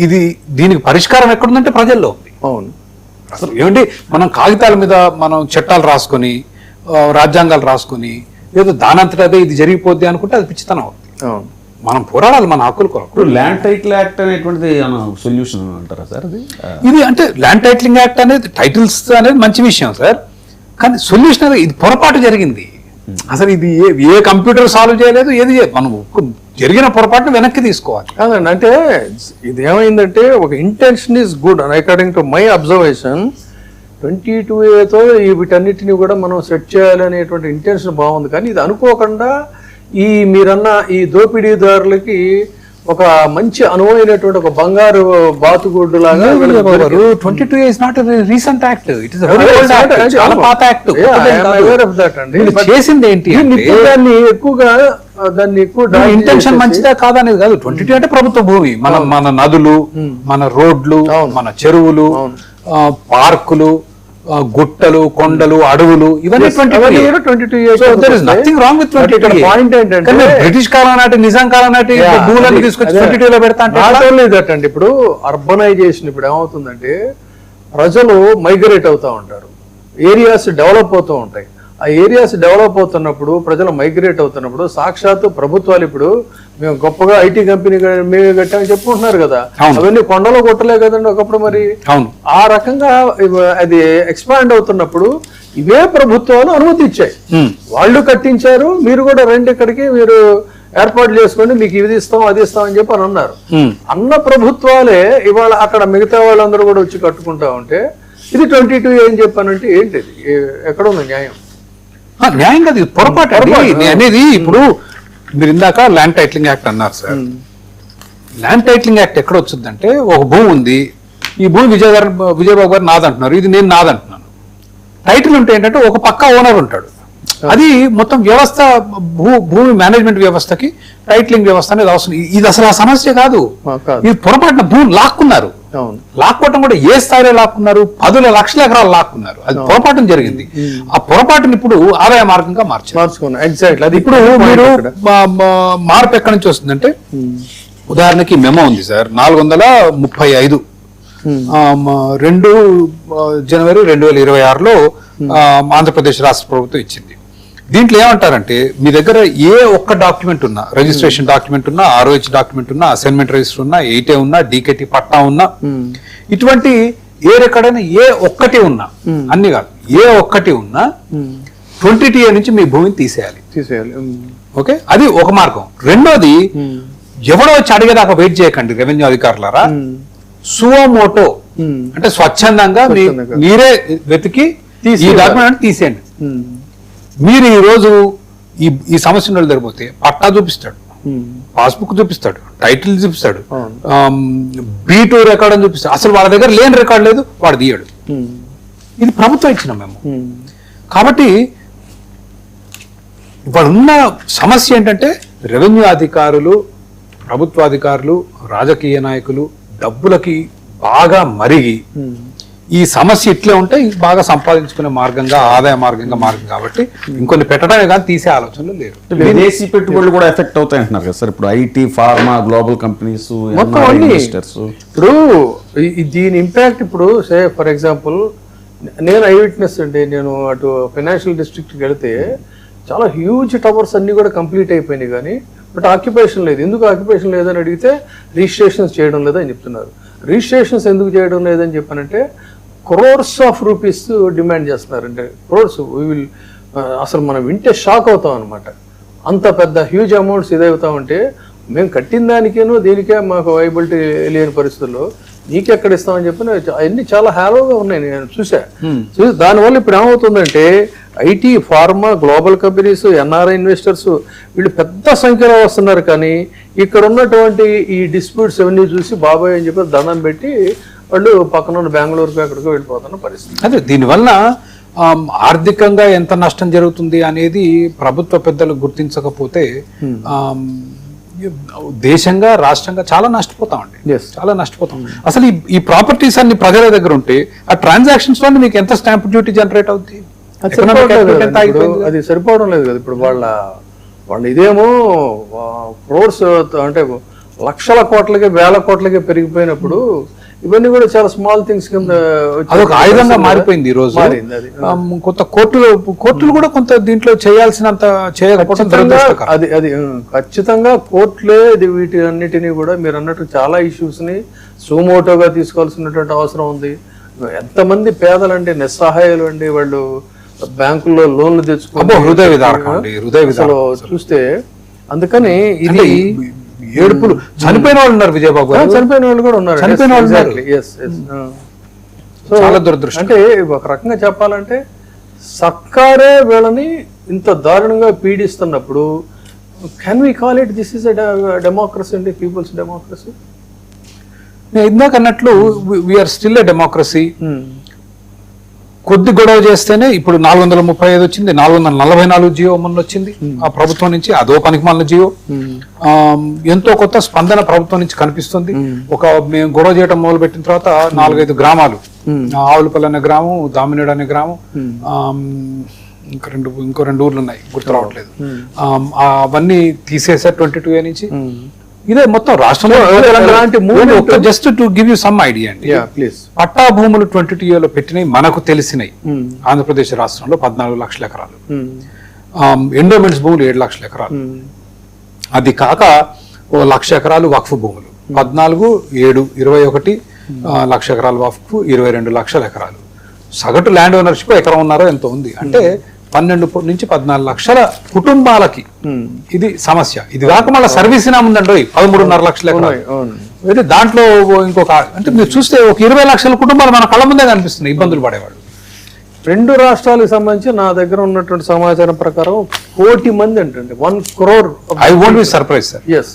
[SPEAKER 3] ఇది దీనికి పరిష్కారం ఎక్కడుందంటే ప్రజల్లో ఉంది.
[SPEAKER 2] అవును,
[SPEAKER 3] అసలు ఏమంటే మనం కాగితాల మీద మనం చట్టాలు రాసుకొని, రాజ్యాంగాలు రాసుకొని ఏదో దానంతట అదే ఇది జరిగిపోద్ది అనుకుంటే అది పిచ్చితనం అవుతుంది.
[SPEAKER 2] అవును,
[SPEAKER 3] మనం పోరాడాలి మన హక్కుల కొరకు.
[SPEAKER 1] ఇప్పుడు ల్యాండ్ టైటిల్ యాక్ట్ అనేటువంటిది సొల్యూషన్ అంటారా సార్?
[SPEAKER 3] ఇది అంటే ల్యాండ్ టైటిలింగ్ యాక్ట్ అనేది, టైటిల్స్ అనేది మంచి విషయం సార్, కానీ సొల్యూషన్ అనేది ఇది పొరపాటు జరిగింది. అసలు ఇది ఏ కంప్యూటర్ సాల్వ్ చేయలేదు, ఏది మనం జరిగిన పొరపాటును వెనక్కి తీసుకోవాలి.
[SPEAKER 2] కాదండి, అంటే ఇది ఏమైందంటే ఒక intention is good according to my observation. 22A వీటన్నిటిని కూడా మనం సెట్ చేయాలి అనేటువంటి ఇంటెన్షన్ బాగుంది. కానీ ఇది అనుకోకుండా మీరన్న ఈ దోపిడీదారులకి ఒక మంచి అనువైనటువంటి ఒక బంగారు బాతుగొడ్డు లాగా
[SPEAKER 3] 22A is not a recent act. It is a very old act. చాలా పాత యాక్ట్. చేసింది ఏంటి
[SPEAKER 2] దాన్ని ఎక్కువ
[SPEAKER 3] ఇంటెన్షన్ మంచిదా కాదా అనేది కాదు. 22 అంటే ప్రభుత్వ భూమి, మన నదులు, మన రోడ్లు, మన చెరువులు, పార్కులు, గుట్టలు, కొండలు, అడవులు, ఇవన్నీ 22A. Nothing wrong with 22A.
[SPEAKER 2] Point ఏంటంటే
[SPEAKER 3] బ్రిటిష్ కాలం నాటి, నిజాం కాలం నాటి భూములన్నీ తీసుకొచ్చి 22A లో పెడతా
[SPEAKER 2] అంటే ఇప్పుడు అర్బనైజేషన్ ఇప్పుడు ఏమవుతుందంటే ప్రజలు మైగ్రేట్ అవుతూ ఉంటారు, ఏరియాస్ డెవలప్ అవుతూ ఉంటాయి. ఆ ఏరియాస్ డెవలప్ అవుతున్నప్పుడు, ప్రజలు మైగ్రేట్ అవుతున్నప్పుడు సాక్షాత్తు ప్రభుత్వాలు ఇప్పుడు మేము గొప్పగా ఐటీ కంపెనీ మేమే కట్టామని చెప్పుకుంటున్నారు కదా, అవన్నీ కొండలో కొట్టలే కదండి ఒకప్పుడు. మరి ఆ రకంగా అది ఎక్స్పాండ్ అవుతున్నప్పుడు ఇవే ప్రభుత్వాలు అనుమతి ఇచ్చాయి, వాళ్ళు కట్టించారు, మీరు కూడా రండి ఇక్కడికి, మీరు ఏర్పాటు చేసుకోండి, మీకు ఇది ఇస్తాం అది ఇస్తాం అని చెప్పి అని అన్నారు. అన్న ప్రభుత్వాలే ఇవాళ అక్కడ మిగతా వాళ్ళందరూ కూడా వచ్చి కట్టుకుంటా ఉంటే ఇది 22A అని చెప్పానంటే ఏంటిది? ఎక్కడ ఉంది న్యాయం?
[SPEAKER 3] న్యాయం కాదు, పొరపాటు అనేది. ఇప్పుడు మీరు ఇందాక ల్యాండ్ టైటిలింగ్ యాక్ట్ అన్నారు సార్. ల్యాండ్ టైటిలింగ్ యాక్ట్ ఎక్కడ వచ్చిందంటే, ఒక భూమి ఉంది, ఈ భూమి విజయబాబు గారు నాదంటున్నారు, ఇది నేను నాదంటున్నాను. టైటిల్ ఉంటే ఏంటంటే ఒక పక్క ఓనర్ ఉంటాడు. అది మొత్తం వ్యవస్థ, భూమి మేనేజ్మెంట్ వ్యవస్థకి టైటిలింగ్ వ్యవస్థ అనేది అవసరం. ఇది అసలు ఆ సమస్య కాదు. ఇది పొరపాటున భూమి లాక్కున్నారు. లాక్కోవటం కూడా ఏ స్థాయిలో లాక్కున్నారు, 10 లక్షల ఎకరాలు లాక్కున్నారు. అది పొరపాటున జరిగింది. ఆ పొరపాటుని ఇప్పుడు ఆదాయ మార్గంగా మార్చుకున్నారు.
[SPEAKER 2] ఎగ్జాక్ట్లీ. అది
[SPEAKER 3] ఇప్పుడు మీరు మార్పు ఎక్కడి నుంచి వస్తుందంటే, ఉదాహరణకి మెమో ఉంది సార్, 435 2 జనవరి 2026లో ఆంధ్రప్రదేశ్ రాష్ట్ర ప్రభుత్వం ఇచ్చింది. దీంట్లో ఏమంటారంటే, మీ దగ్గర ఏ ఒక్క డాక్యుమెంట్ ఉన్నా, రిజిస్ట్రేషన్ డాక్యుమెంట్ ఉన్నా, ROH డాక్యుమెంట్ ఉన్నా, అసైన్మెంట్ రిజిస్టర్ ఉన్నా, 8A ఉన్నా, DKT పట్టా ఉన్నా, ఇటువంటి ఏ రికార్డ్ అయినా ఏ ఒక్కటి ఉన్నా, అన్ని కాదు, ఏ ఒక్కటి ఉన్నా 20TA నుంచి మీ భూమిని తీసేయాలి. ఓకే, అది ఒక మార్గం. రెండోది, ఎవడో వచ్చి అడిగేదాకా వెయిట్ చేయకండి రెవెన్యూ అధికారులారా. సువోమోటో అంటే స్వచ్ఛందంగా మీరే వెతికి ఈ డాక్యుమెంట్ తీసేయండి. మీరు ఈ రోజు ఈ సమస్య జరిగిపోతే పట్టా చూపిస్తాడు, పాస్బుక్ చూపిస్తాడు, టైటిల్ చూపిస్తాడు, B2 రికార్డ్ అని చూపిస్తాడు. అసలు వాళ్ళ దగ్గర లేని రికార్డు లేదు, వాడు తీయడు. ఇది ప్రభుత్వం ఇచ్చిన మేము. కాబట్టి ఇప్పుడున్న సమస్య ఏంటంటే, రెవెన్యూ అధికారులు, ప్రభుత్వ అధికారులు, రాజకీయ నాయకులు డబ్బులకి బాగా మరిగి ఈ సమస్య ఇట్లే ఉంటే బాగా సంపాదించుకునే మార్గంగా, ఆదాయ మార్గంగా మారింది. కాబట్టి ఇంకొన్ని పెట్టడమే కానీ తీసే ఆలోచనలు లేరు.
[SPEAKER 1] విదేశీ పెట్టుబడులు కూడా ఎఫెక్ట్ అవుతాయి అంటున్నారు కదా సార్. ఇప్పుడు IT, ఫార్మా, గ్లోబల్ కంపెనీస్,
[SPEAKER 2] ఇప్పుడు దీని ఇంపాక్ట్ ఇప్పుడు సే ఫర్ ఎగ్జాంపుల్, నేను ఐ విట్నెస్ అండి. నేను అటు ఫైనాన్షియల్ డిస్ట్రిక్ట్కి వెళితే చాలా హ్యూజ్ టవర్స్ అన్ని కూడా కంప్లీట్ అయిపోయినాయి, కానీ బట్ ఆక్యుపేషన్ లేదు. ఎందుకు ఆక్యుపేషన్ లేదని అడిగితే రిజిస్ట్రేషన్స్ చేయడం లేదని చెప్తున్నారు. రిజిస్ట్రేషన్స్ ఎందుకు చేయడం లేదని చెప్పానంటే, క్రోర్స్ ఆఫ్ రూపీస్ డిమాండ్ చేస్తున్నారు. అంటే క్రోర్స్, విల్ అసలు మనం వింటే షాక్ అవుతాం అనమాట. అంత పెద్ద హ్యూజ్ అమౌంట్స్ ఇదవుతా ఉంటే, మేము కట్టిన దానికేనో దీనికే మాకు వైబిలిటీ లేని పరిస్థితుల్లో నీకెక్కడ ఇస్తామని చెప్పి అవన్నీ చాలా హ్యాలోగా ఉన్నాయి, నేను చూసా. దానివల్ల ఇప్పుడు ఏమవుతుందంటే, IT, pharma, global companies, NRI investors వీళ్ళు పెద్ద సంఖ్యలో వస్తున్నారు. కానీ ఇక్కడ ఉన్నటువంటి ఈ డిస్ప్యూట్స్ అవన్నీ చూసి బాబాయ్ అని చెప్పి దండం పెట్టి వాళ్ళు పక్కన బెంగళూరుకి ఎక్కడికో వెళ్ళిపోతున్న పరిస్థితి.
[SPEAKER 3] అదే దీనివల్ల ఆర్థికంగా ఎంత నష్టం జరుగుతుంది అనేది ప్రభుత్వ పెద్దలు గుర్తించకపోతే దేశంగా, రాష్ట్రంగా చాలా నష్టపోతామండి. చాలా నష్టపోతాం. అసలు ఈ ప్రాపర్టీస్ అన్ని ప్రజల దగ్గర ఉంటే ఆ ట్రాన్సాక్షన్స్ లో మీకు ఎంత స్టాంప్ డ్యూటీ జనరేట్ అవుతుంది?
[SPEAKER 2] అది సరిపోవడం లేదు కదా. ఇప్పుడు వాళ్ళ ఇదేమో క్రోర్స్ అంటే లక్షల కోట్లకి, వేల కోట్లకి పెరిగిపోయినప్పుడు ఇవన్నీ కూడా చాలా స్మాల్ థింగ్స్ కింద
[SPEAKER 3] అదొక ఆయుధంగా మారిపోయింది ఈ రోజు. కొత్త కోర్టులు కూడా కొంత దీంట్లో చేయాల్సినంత చేయకపోవడం
[SPEAKER 2] అది ఖచ్చితంగా కోర్టులే వీటి అన్నిటినీ కూడా మీరు అన్నట్టు చాలా ఇష్యూస్ ని సుమోటోగా తీసుకోవాల్సినటువంటి అవసరం ఉంది. ఎంతమంది పేదలండి, నిస్సహాయాలు అండి, వాళ్ళు బ్యాంకుల్లో లోన్లు తెచ్చుకో
[SPEAKER 3] హృదయ
[SPEAKER 2] చూస్తే. అందుకని ఇది
[SPEAKER 3] ఏడుపులు. చనిపోయిన వాళ్ళు ఉన్నారు విజయబాబు,
[SPEAKER 2] చనిపోయిన వాళ్ళు కూడా ఉన్నారు.
[SPEAKER 3] చాలా దురదృష్టం.
[SPEAKER 2] అంటే ఒక రకంగా చెప్పాలంటే సర్కారే వీళ్ళని ఇంత దారుణంగా పీడిస్తున్నప్పుడు, can we call it this is democracy అండి, పీపుల్స్ డెమోక్రసీ?
[SPEAKER 3] నేను ఇందాక అన్నట్లు వీఆర్ స్టిల్ ఎ డెమోక్రసీ. కొద్ది గొడవ చేస్తేనే ఇప్పుడు 435 వచ్చింది, 444 జియో మొన్న వచ్చింది ఆ ప్రభుత్వం నుంచి. అదో పనికిమాలిన జియో. ఎంతో కొత్త స్పందన ప్రభుత్వం నుంచి కనిపిస్తుంది. మేము గొడవ చేయడం మొదలు పెట్టిన తర్వాత 4-5 గ్రామాలు, ఆవులపల్లి అనే గ్రామం, దామినేడు అనే గ్రామం, ఇంకో 2 ఊర్లు ఉన్నాయి, గుర్తు రావట్లేదు. అవన్నీ తీసేసారు 22A నుంచి. ఇదే మొత్తం రాష్ట్రంలో. Just to give you some idea అండి, పట్టా భూములు 22A పెట్టినవి మనకు తెలిసినాయి. ఆంధ్రప్రదేశ్ రాష్ట్రంలో 14 లక్షల ఎకరాలు, ఎండోమెంట్స్ భూములు 7 లక్షల ఎకరాలు. అది కాక 1 లక్ష ఎకరాలు వక్ఫ్ భూములు, 14, 7, 21 లక్ష ఎకరాలు వక్ఫ్, 22 లక్షల ఎకరాలు. సగటు ల్యాండ్ ఓనర్షిప్ ఎకరం ఉన్నారో ఎంతో ఉంది. అంటే 12 నుంచి 14 లక్షల కుటుంబాలకి ఇది సమస్య. ఇది కాక మళ్ళీ సర్వీస్ ఇనాం ఉందండి 13.5 లక్షల ఎకరాలు. అయితే దాంట్లో ఇంకొక, అంటే మీరు చూస్తే ఒక 20 లక్షల కుటుంబాలు మన కళ్ళ ముందే కనిపిస్తున్నాయి ఇబ్బందులు పడేవాళ్ళు.
[SPEAKER 2] 2 రాష్ట్రాలకు సంబంధించి నా దగ్గర ఉన్నటువంటి సమాచారం ప్రకారం 1 కోటి మంది అంటండి, 1 crore.
[SPEAKER 3] I won't be surprise sir.
[SPEAKER 2] Yes.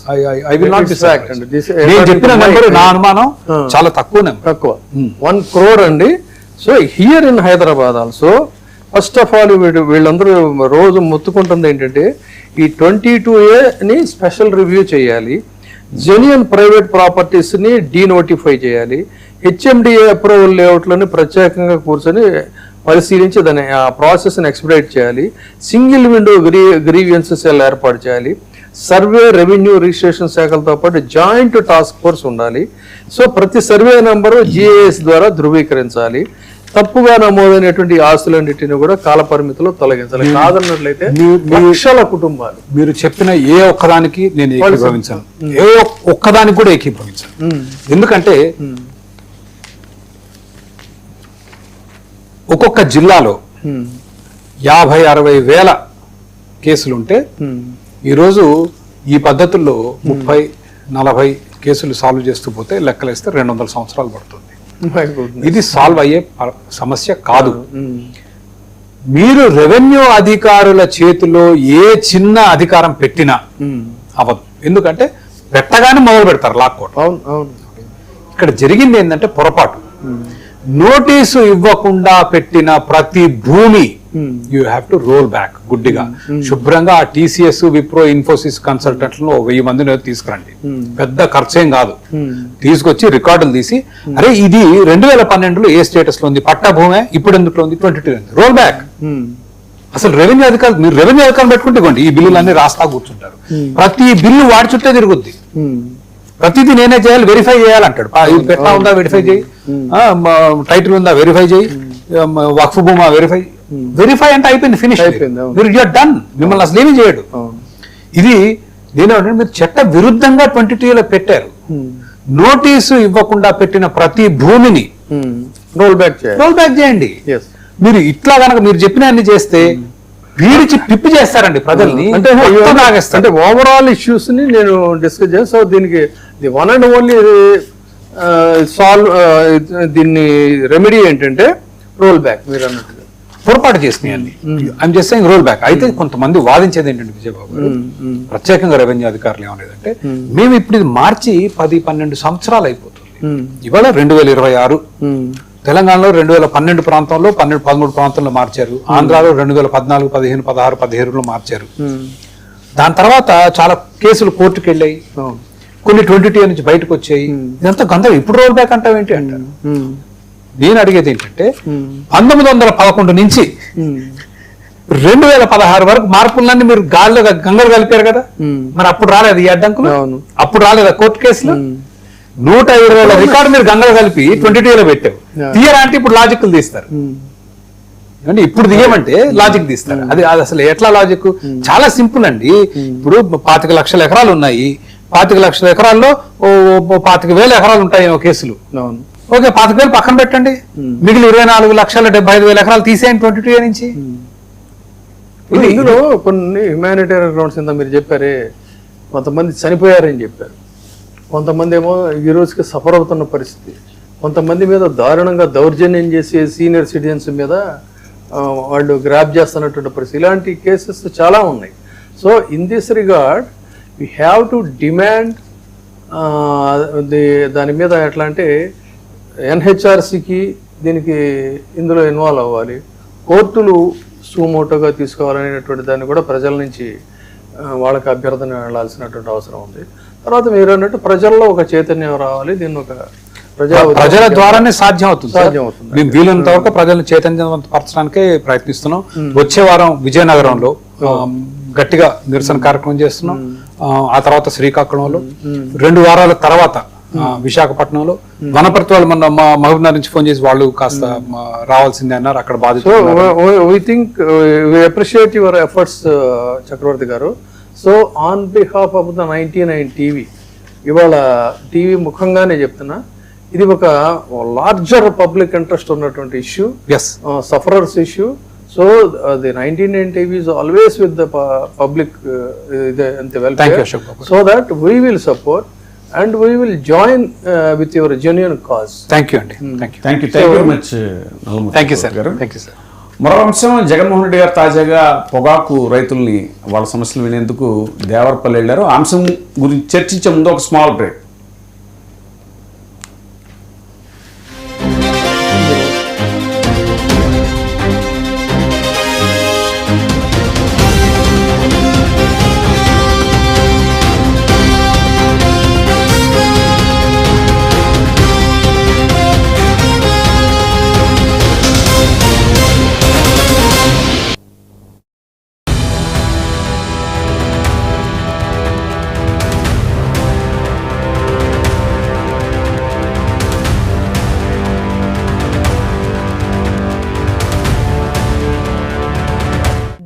[SPEAKER 3] I will not be
[SPEAKER 2] fact
[SPEAKER 3] surprise.
[SPEAKER 2] అండి. This
[SPEAKER 3] నేను చెప్పిన నెంబర్ నా అనుమానం చాలా తక్కువ నెంబర్.
[SPEAKER 2] తక్కువ 1 crore అండి. So here in Hyderabad also first of all వీళ్ళందరూ రోజు మొత్తుకుంటుంది ఏంటంటే ఈ 22A స్పెషల్ రివ్యూ చేయాలి, జెన్యూన్ ప్రైవేట్ ప్రాపర్టీస్ని డీనోటిఫై చేయాలి, HMDA అప్రూవల్ లేఅవుట్లని ప్రత్యేకంగా కూర్చొని పరిశీలించి దాని ఆ ప్రాసెస్ని ఎక్స్పెడైట్ చేయాలి, సింగిల్ విండో గ్రీవియన్స్ సెల్ ఏర్పాటు చేయాలి, సర్వే రెవెన్యూ రిజిస్ట్రేషన్ శాఖలతో పాటు జాయింట్ టాస్క్ ఫోర్స్ ఉండాలి. సో ప్రతి సర్వే నెంబరు GIS ద్వారా ధృవీకరించాలి, తప్పుగా నమోదైనటువంటి ఆస్తులన్నిటిని కూడా కాల పరిమితిలో తొలగించాలి. కాదన్నట్లయితే లక్షల కుటుంబాలు.
[SPEAKER 3] మీరు చెప్పిన ఏ ఒక్కదానికి నేను ఏకీభవించాను, ఏ ఒక్కదానికి కూడా ఏకీభవించాను. ఎందుకంటే ఒక్కొక్క జిల్లాలో 50-60 వేల కేసులుంటే ఈరోజు ఈ పద్ధతుల్లో 30-40 కేసులు సాల్వ్ చేస్తూ పోతే లెక్కలేస్తే 200 సంవత్సరాలు పడుతుంది. ఇది సాల్వ్ అయ్యే సమస్య కాదు. మీరు రెవెన్యూ అధికారుల చేతిలో ఏ చిన్న అధికారం పెట్టినా అవ్వదు. ఎందుకంటే పెట్టగానే మొదలు పెడతారు లాక్కోవడం. ఇక్కడ జరిగింది ఏంటంటే పొరపాటు. నోటీసు ఇవ్వకుండా పెట్టిన ప్రతి భూమి you have to roll back. గుడ్డిగా శుభ్రంగా ఆ TCS, విప్రో, ఇన్ఫోసిస్ కన్సల్టెంట్లు 1000 మందిని తీసుకురండి, పెద్ద ఖర్చేం కాదు. తీసుకొచ్చి రికార్డులు తీసి అరే ఇది 2012లో ఏ స్టేటస్ లో ఉంది, పట్టా భూమే, ఇప్పుడు ఎందుకు ఉంది, 22 రోల్ బ్యాక్. అసలు రెవెన్యూ అధికారులు, మీరు రెవెన్యూ అధికారులు పెట్టుకుంటే ఇవ్వండి, ఈ బిల్లులన్నీ రాస్తా కూర్చుంటారు. ప్రతి బిల్లు వాడి చుట్టే తిరుగుద్ది. ప్రతిదీ నేనే చేయాలి, వెరిఫై చేయాలంటాడు. పెట్టా ఉందా వెరిఫై చేయి, టైటిల్ ఉందా వెరిఫై చేయి, వక్ఫ్ భూమా వెరిఫై అంటే అయిపోయింది, ఫినిష్ అయిపోయింది, మీరు యూఆర్ డన్. మిమ్మల్ని అసలు ఏమీ చేయడు. ఇది నేనేమంటే మీరు చట్ట విరుద్ధంగా 22లో పెట్టారు. నోటీసు ఇవ్వకుండా పెట్టిన ప్రతి భూమిని
[SPEAKER 2] రోల్ బ్యాక్
[SPEAKER 3] చేయండి. మీరు ఇట్లా కనుక మీరు చెప్పిన అన్ని చేస్తే వీడిచి పిప్పి చేస్తారండి ప్రజల్ని.
[SPEAKER 2] అంటే ఓవరాల్ ఇష్యూస్ ని నేను డిస్కస్ చేస్తాను. సో దీనికి the one and only solve దీన్ని రెమెడీ ఏంటంటే రోల్ బ్యాక్. మీరు అన్నట్టుగా
[SPEAKER 3] పొరపాటు చేసినాయండి. I'm just saying roll back. అయితే కొంతమంది వాదించేది ఏంటంటే విజయబాబు గారు, ప్రత్యేకంగా రెవెన్యూ అధికారులు ఏమనేదంటే మేము ఇప్పుడు ఇది మార్చి 10-12 సంవత్సరాలు అయిపోతుంది. ఇవాళ 2026. తెలంగాణలో 2012 ప్రాంతంలో 12-13 ప్రాంతంలో మార్చారు. ఆంధ్రాలో 2014, 15, 16, 17లో మార్చారు. దాని తర్వాత చాలా కేసులు కోర్టుకు వెళ్ళాయి, కొన్ని 22 నుంచి బయటకు వచ్చాయి. ఇదంతా గందరగోళం. ఇప్పుడు రోల్ బ్యాక్ అంటావు ఏంటి అంటారు. నేను అడిగేది ఏంటంటే 1911 నుంచి 2016 వరకు మార్పులన్నీ మీరు గాల్లో గంగలు కలిపారు కదా, మరి అప్పుడు రాలేదు ఈ అడ్డంకులు, అప్పుడు రాలేదా కోర్టు కేసులు? 120 రికార్డు మీరు గంగలు కలిపి 22లో పెట్టావు. తీయరా అంటే ఇప్పుడు లాజిక్లు తీస్తారు. అంటే ఇప్పుడు తీయమంటే లాజిక్ తీస్తారు. అది అసలు ఎట్లా లాజిక్? చాలా సింపుల్ అండి. ఇప్పుడు 25 లక్షల ఎకరాలు ఉన్నాయి. 25 లక్షల ఎకరాల్లో 25,000 ఎకరాలు ఉంటాయి కేసులు. ఓకే, 25,000 పక్కన పెట్టండి, మిగిలిన 24,75,000 ఎకరాలు తీసేయండి 22 నుంచి.
[SPEAKER 2] ఇందులో కొన్ని హ్యుమానిటేరియన్ గ్రౌండ్స్ కింద మీరు చెప్పారే, కొంతమంది చనిపోయారని చెప్పారు, కొంతమంది ఏమో ఈ రోజుకి సఫర్ అవుతున్న పరిస్థితి, కొంతమంది మీద దారుణంగా దౌర్జన్యం చేసి సీనియర్ సిటిజన్స్ మీద వాళ్ళు గ్రాప్ చేస్తున్నటువంటి పరిస్థితి. ఇలాంటి కేసెస్ చాలా ఉన్నాయి. So in this regard we have to demand దాని మీద ఎట్లా అంటే NHRCకి దీనికి ఇందులో ఇన్వాల్వ్ అవ్వాలి, కోర్టులు సుమోటోగా తీసుకోవాలనేటువంటి దాన్ని కూడా ప్రజల నుంచి వాళ్ళకి అభ్యర్థన వెళ్ళాల్సినటువంటి అవసరం ఉంది. తర్వాత మీరు అన్నట్టు ప్రజల్లో ఒక చైతన్యం రావాలి, దీన్ని ఒక
[SPEAKER 3] ప్రజల ద్వారానే సాధ్యం అవుతుంది. మేము వీలైనంత వరకు ప్రజలను చైతన్యవంతపరచడానికే ప్రయత్నిస్తున్నాం. వచ్చే వారం విజయనగరంలో గట్టిగా నిరసన కార్యక్రమం చేస్తున్నాం. ఆ తర్వాత శ్రీకాకుళంలో, 2 వారాల తర్వాత విశాఖపట్నంలో, వనపర్తి వాళ్ళు మొన్న మా మహబూబ్నగర్ నుంచి ఫోన్ చేసి వాళ్ళు కాస్త రావాల్సిందే అన్నారు. అక్కడ బాధితులు.
[SPEAKER 2] We think we appreciate your efforts Chakravarthy గారు. So on behalf of the 99 TV, ఇవాళ టీవీ ముఖంగానే చెప్తున్నా, ఇది ఒక లార్జర్ పబ్లిక్ ఇంట్రెస్ట్ ఉన్నటువంటి issue, sufferers issue. So the 99 TV is always with the public welfare, so that we will support and we will join with your genuine cause.
[SPEAKER 3] Thank you, Andy. Thank you.
[SPEAKER 1] Thank you very much.
[SPEAKER 3] Thank you, sir. Thank you, sir.
[SPEAKER 1] మరో అంశం, జగన్మోహన్ రెడ్డి గారు తాజాగా పొగాకు రైతుల్ని వాళ్ళ సమస్యలు వినేందుకు దేవరపల్లి వెళ్ళారు. ఆ అంశం గురించి చర్చించే ముందు ఒక స్మాల్ బ్రేక్.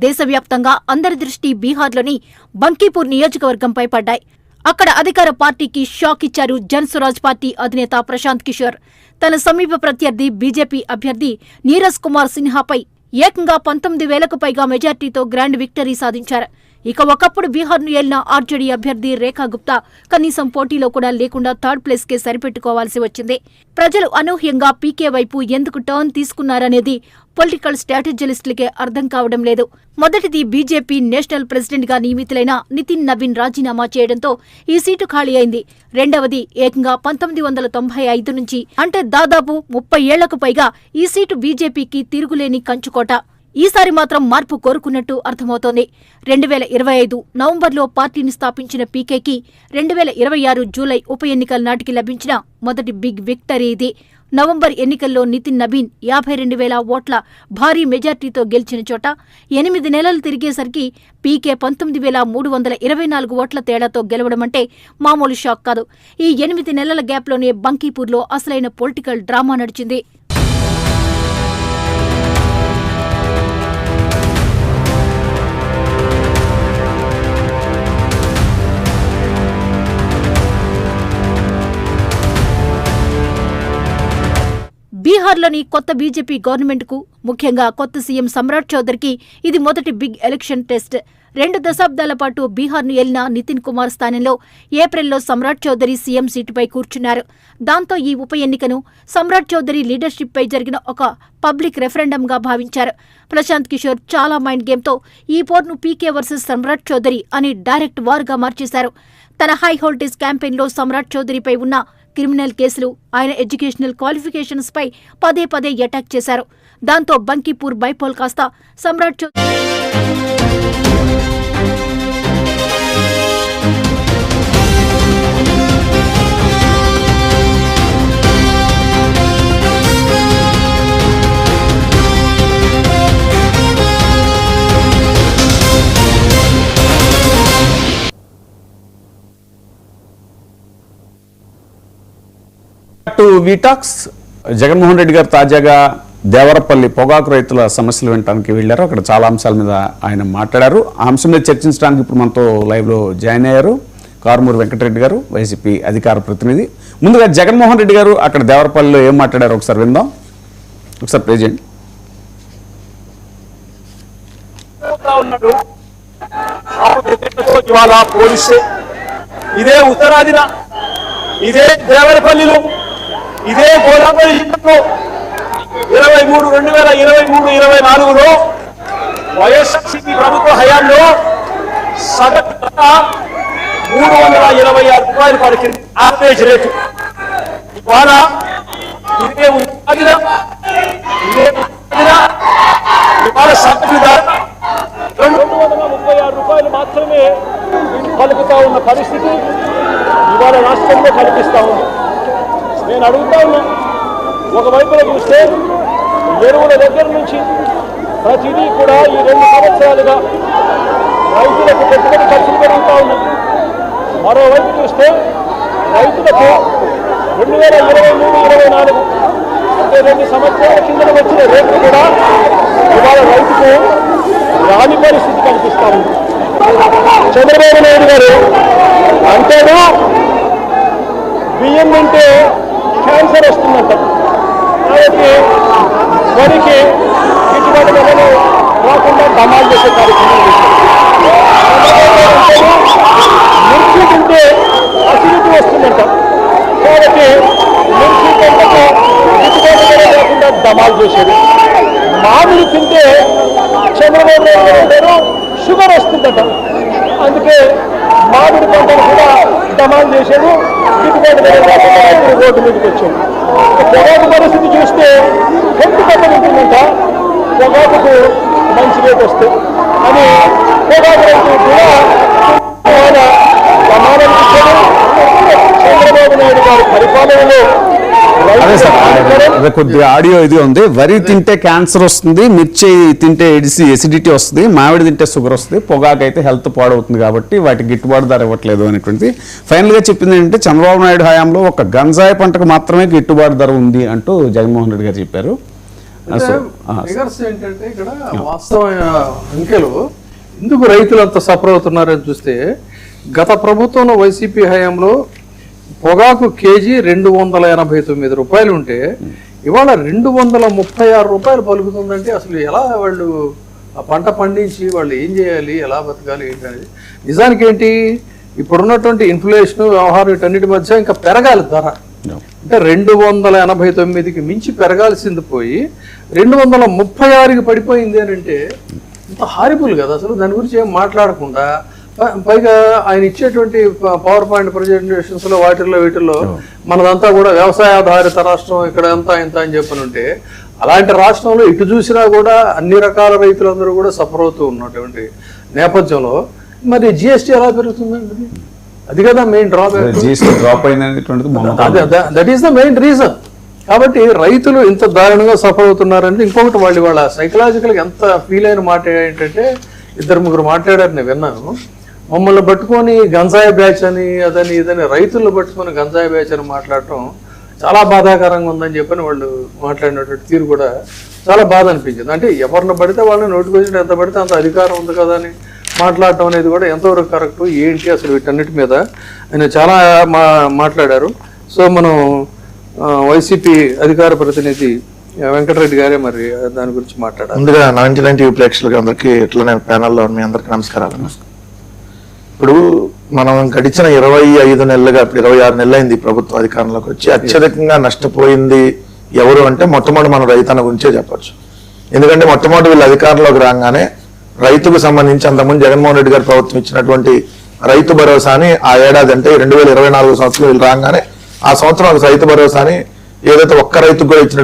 [SPEAKER 10] దేశవ్యాప్తంగా అందరి దృష్టి బీహార్లోని బంకీపూర్ నియోజకవర్గంపై పడ్డాయి. అక్కడ అధికార పార్టీకి షాక్ ఇచ్చారు జన్స్వరాజ్ పార్టీ అధినేత ప్రశాంత్ కిషోర్. తన సమీప ప్రత్యర్థి బీజేపీ అభ్యర్థి నీరజ్ కుమార్ సిన్హాపై ఏకంగా 19,000కు పైగా మెజార్టీతో గ్రాండ్ విక్టరీ సాధించారు. ఇక ఒకప్పుడు బీహార్ను ఏలిన ఆర్జేడీ అభ్యర్థి రేఖా గుప్తా కనీసం పోటీలో కూడా లేకుండా థర్డ్ ప్లేస్కే సరిపెట్టుకోవాల్సి వచ్చింది. ప్రజలు అనూహ్యంగా పీకే వైపు ఎందుకు టర్న్ తీసుకున్నారనేది పొలిటికల్ స్ట్రాటజిస్టులకే అర్థం కావడం లేదు. మొదటిది, బీజేపీ నేషనల్ ప్రెసిడెంట్ గా నియమితులైన నితిన్ నవీన్ రాజీనామా చేయడంతో ఈ సీటు ఖాళీ అయింది. రెండవది, ఏకంగా 1995 నుంచి అంటే దాదాపు 30 ఏళ్లకు పైగా ఈ సీటు బీజేపీకి తిరుగులేని కంచుకోట. ఈసారి మాత్రం మార్పు కోరుకున్నట్టు అర్థమవుతోంది. 2025 నవంబర్లో పార్టీని స్థాపించిన పీకేకి 2026 జూలై ఉప ఎన్నికల నాటికి లభించిన మొదటి బిగ్ విక్టరీ ఇది. నవంబర్ ఎన్నికల్లో నితిన్ నవీన్ 52,000 ఓట్ల భారీ మెజార్టీతో గెలిచిన చోట 8 నెలలు తిరిగేసరికి పీకే 19,324 ఓట్ల తేడాతో గెలవడమంటే మామూలు షాక్ కాదు. ఈ 8 నెలల గ్యాప్లోనే బంకీపూర్లో అసలైన పొలిటికల్ డ్రామా నడిచింది. బీహార్లోని కొత్త బీజేపీ గవర్నమెంట్కు, ముఖ్యంగా కొత్త సీఎం సమ్రాట్ చౌదరికి ఇది మొదటి బిగ్ ఎలక్షన్ టెస్ట్. 2 దశాబ్దాల పాటు బీహార్ను ఏలిన నితిన్ కుమార్ స్థానంలో ఏప్రిల్లో సమ్రాట్ చౌదరి సీఎం సీటుపై కూర్చున్నారు. దాంతో ఈ ఉప ఎన్నికను సమ్రాట్ చౌదరి లీడర్షిప్పై జరిగిన ఒక పబ్లిక్ రెఫరెండంగా భావించారు. ప్రశాంత్ కిషోర్ చాలా మైండ్ గేమ్తో ఈ పోర్ను పీకే వర్సెస్ సమ్రాట్ చౌదరి అని డైరెక్ట్ వార్గా మార్చేశారు. తన హై వోల్టేజ్ క్యాంపెయిన్లో సమ్రాట్ చౌదరిపై ఉన్న క్రిమినల్ కేసులు, ఆయన ఎడ్యుకేషనల్ క్వాలిఫికేషన్స్ పై పదే పదే అటాక్ చేశారు. దాంతో బంకీపూర్ బైపోల్ కాస్త సమ్రాట్ చౌదరి
[SPEAKER 1] వీటాక్స్. జగన్మోహన్ రెడ్డి గారు తాజాగా దేవరపల్లి పొగాకు రైతుల సమస్యలు వినడానికి వెళ్లారు. అక్కడ చాలా అంశాల మీద ఆయన మాట్లాడారు. ఆ అంశం మీద చర్చించడానికి ఇప్పుడు మనతో లైవ్లో జాయిన్ అయ్యారు కారుమూరి వెంకటరెడ్డి గారు, వైసీపీ అధికార ప్రతినిధి. ముందుగా జగన్మోహన్ రెడ్డి గారు అక్కడ దేవరపల్లిలో ఏం మాట్లాడారు ఒకసారి విందాం. ఒకసారి ప్లే చేయండి.
[SPEAKER 11] ఇదే ఉత్తరాదిన, ఇదే దేవరపల్లిలో, ఇదే గోదావరి జిల్లాలో 2023-24లో వైఎస్ఆర్సీపీ ప్రభుత్వ హయాంలో సగటు 326 రూపాయలు పలికింది యావరేజ్ రేటు. ఇవాళ ఇదే ఉత్తరాదిన, ఇవాళ సగటు ధర 236 రూపాయలు మాత్రమే పలుకుతా ఉన్న పరిస్థితి ఇవాళ రాష్ట్రంలో కనిపిస్తా ఉంది. నేను అడుగుతా ఉన్నా, ఒకవైపున చూస్తే ఎరువుల దగ్గర నుంచి ప్రతిదీ కూడా ఈ 2 సంవత్సరాలుగా రైతులకు పెట్టుబడి ఖర్చులు పెరుగుతూ ఉన్నాయి. మరోవైపు చూస్తే రైతులకు 2023-24 అంటే 2 సంవత్సరాల కింద వచ్చిన రేట్లు కూడా ఇవాళ రైతుకు రాని పరిస్థితి కనిపిస్తా ఉంది. చంద్రబాబు నాయుడు గారు అంటేను బియ్యం తింటే క్యాన్సర్ వస్తుందంట. కాబట్టి వరికి గిట్టుబాటు ధరలు రాకుండా ధమాలు చేసే కార్యక్రమం మిర్చి తింటే అసిడిటీ వస్తుందంట. కాబట్టి మిర్చి పంటకు గిట్టుబాటు ధర లేకుండా ధమాలు చేసేది. మామిడి తింటే చంద్రబాబు నాయుడు అంటారు షుగర్ వస్తుందట. అందుకే మామిడి పంటను కూడా డిమాండ్ చేశాడు. గిట్టుబాటు ధర రాకుండా రైతులు రోడ్డు మీదకి వచ్చాడు. పొగాకు పరిస్థితి చూస్తే హెల్త్ దెబ్బతింటుందంట. పొగాకుకు మంచి రేట్ వస్తే అని పొగాకు రైతులు కూడా ప్రమాణం ఇచ్చాడు. చంద్రబాబు నాయుడు గారి పరిపాలనలో
[SPEAKER 1] అదే సార్, అదే కొద్దిగా ఆడియో ఇది ఉంది. వరి తింటే క్యాన్సర్ వస్తుంది, మిర్చి తింటే ఎసిడిటీ వస్తుంది, మామిడి తింటే షుగర్ వస్తుంది, పొగాకు అయితే హెల్త్ పాడవుతుంది కాబట్టి వాటికి గిట్టుబాటు ధర ఇవ్వట్లేదు అనేటువంటిది ఫైనల్గా చెప్పింది ఏంటంటే చంద్రబాబు నాయుడు హయాంలో ఒక గంజాయి పంటకు మాత్రమే గిట్టుబాటు ధర ఉంది అంటూ జగన్మోహన్ రెడ్డి గారు చెప్పారు.
[SPEAKER 2] ఫిగర్స్ ఏంటంటే ఇక్కడ వాస్తవమైన అంకెలు ఎందుకు రైతులు అంత సఫర్ అవుతున్నారని చూస్తే గత ప్రభుత్వంలో వైసీపీ హయాంలో పొగాకు కేజీ 289 రూపాయలు ఉంటే ఇవాళ 236 రూపాయలు పలుకుతుందంటే అసలు ఎలా వాళ్ళు ఆ పంట పండించి వాళ్ళు ఏం చేయాలి, ఎలా బతకాలి ఏంటనేది. నిజానికి ఏంటి ఇప్పుడున్నటువంటి ఇన్ఫ్లేషన్ వ్యవహారం వీటన్నిటి మధ్య ఇంకా పెరగాలి ధర. అంటే 289కి మించి పెరగాల్సింది పోయి 236కి పడిపోయింది అని అంటే ఇంత హారిబుల్ కదా. అసలు దాని గురించి ఏం మాట్లాడకుండా పైగా ఆయన ఇచ్చేటువంటి పవర్ పాయింట్ ప్రజెంటేషన్స్ లో వీటిల్లో మనదంతా కూడా వ్యవసాయ ఆధారిత రాష్ట్రం, ఇక్కడ ఎంత ఇంత అని చెప్పనుంటే అలాంటి రాష్ట్రంలో ఇటు చూసినా కూడా అన్ని రకాల రైతులందరూ కూడా సఫర్ అవుతూ ఉన్నటువంటి నేపథ్యంలో మరి జిఎస్టీ ఎలా పెరుగుతుందండి? అది కదా main drawback. That is the main reason. కాబట్టి రైతులు ఇంత దారుణంగా సఫర్ అవుతున్నారంటే ఇంకొకటి వాళ్ళ సైకలాజికల్గా ఎంత ఫీల్ అయిన మాట ఏంటంటే 2-3 మాట్లాడారు, నేను విన్నాను. మమ్మల్ని పట్టుకొని గంజాయి బ్యాచ్ అని అదని ఇదని రైతులను పట్టుకొని గంజాయి బ్యాచ్ అని మాట్లాడటం చాలా బాధాకరంగా ఉందని చెప్పని వాళ్ళు మాట్లాడినటువంటి తీరు కూడా చాలా బాధ అనిపించింది. అంటే ఎవరిని పడితే వాళ్ళని నోటికొచ్చి ఎంత పడితే అంత అధికారం ఉంది కదా అని మాట్లాడటం అనేది కూడా ఎంతవరకు కరెక్ట్ ఏంటి అసలు వీటన్నిటి మీద ఆయన చాలా మాట్లాడారు. సో మనం వైసీపీ అధికార ప్రతినిధి వెంకటరెడ్డి గారే మరి దాని గురించి మాట్లాడారు.
[SPEAKER 12] ముందుగా 99 టీవీ ప్రేక్షకులకి అందరికీ ఇట్లనే ప్యానల్లో మీ అందరికీ నమస్కారాలు. ఇప్పుడు మనం గడిచిన 25 నెలలుగా ఇప్పుడు 26 నెలలు అయింది ప్రభుత్వ అధికారంలోకి వచ్చి. అత్యధికంగా నష్టపోయింది ఎవరు అంటే మొట్టమొదటి మనం రైతన్న గురించే చెప్పొచ్చు. ఎందుకంటే మొట్టమొదటి వీళ్ళు అధికారంలోకి రాగానే రైతుకు సంబంధించి అంతకుముందు జగన్మోహన్ రెడ్డి గారి ప్రభుత్వం ఇచ్చినటువంటి రైతు భరోసాని ఆ ఏడాది అంటే 2024 సంవత్సరం వీళ్ళు రాగానే ఆ సంవత్సరం రైతు భరోసాని ఏదైతే ఒక్క రైతుకు కూడా ఇచ్చిన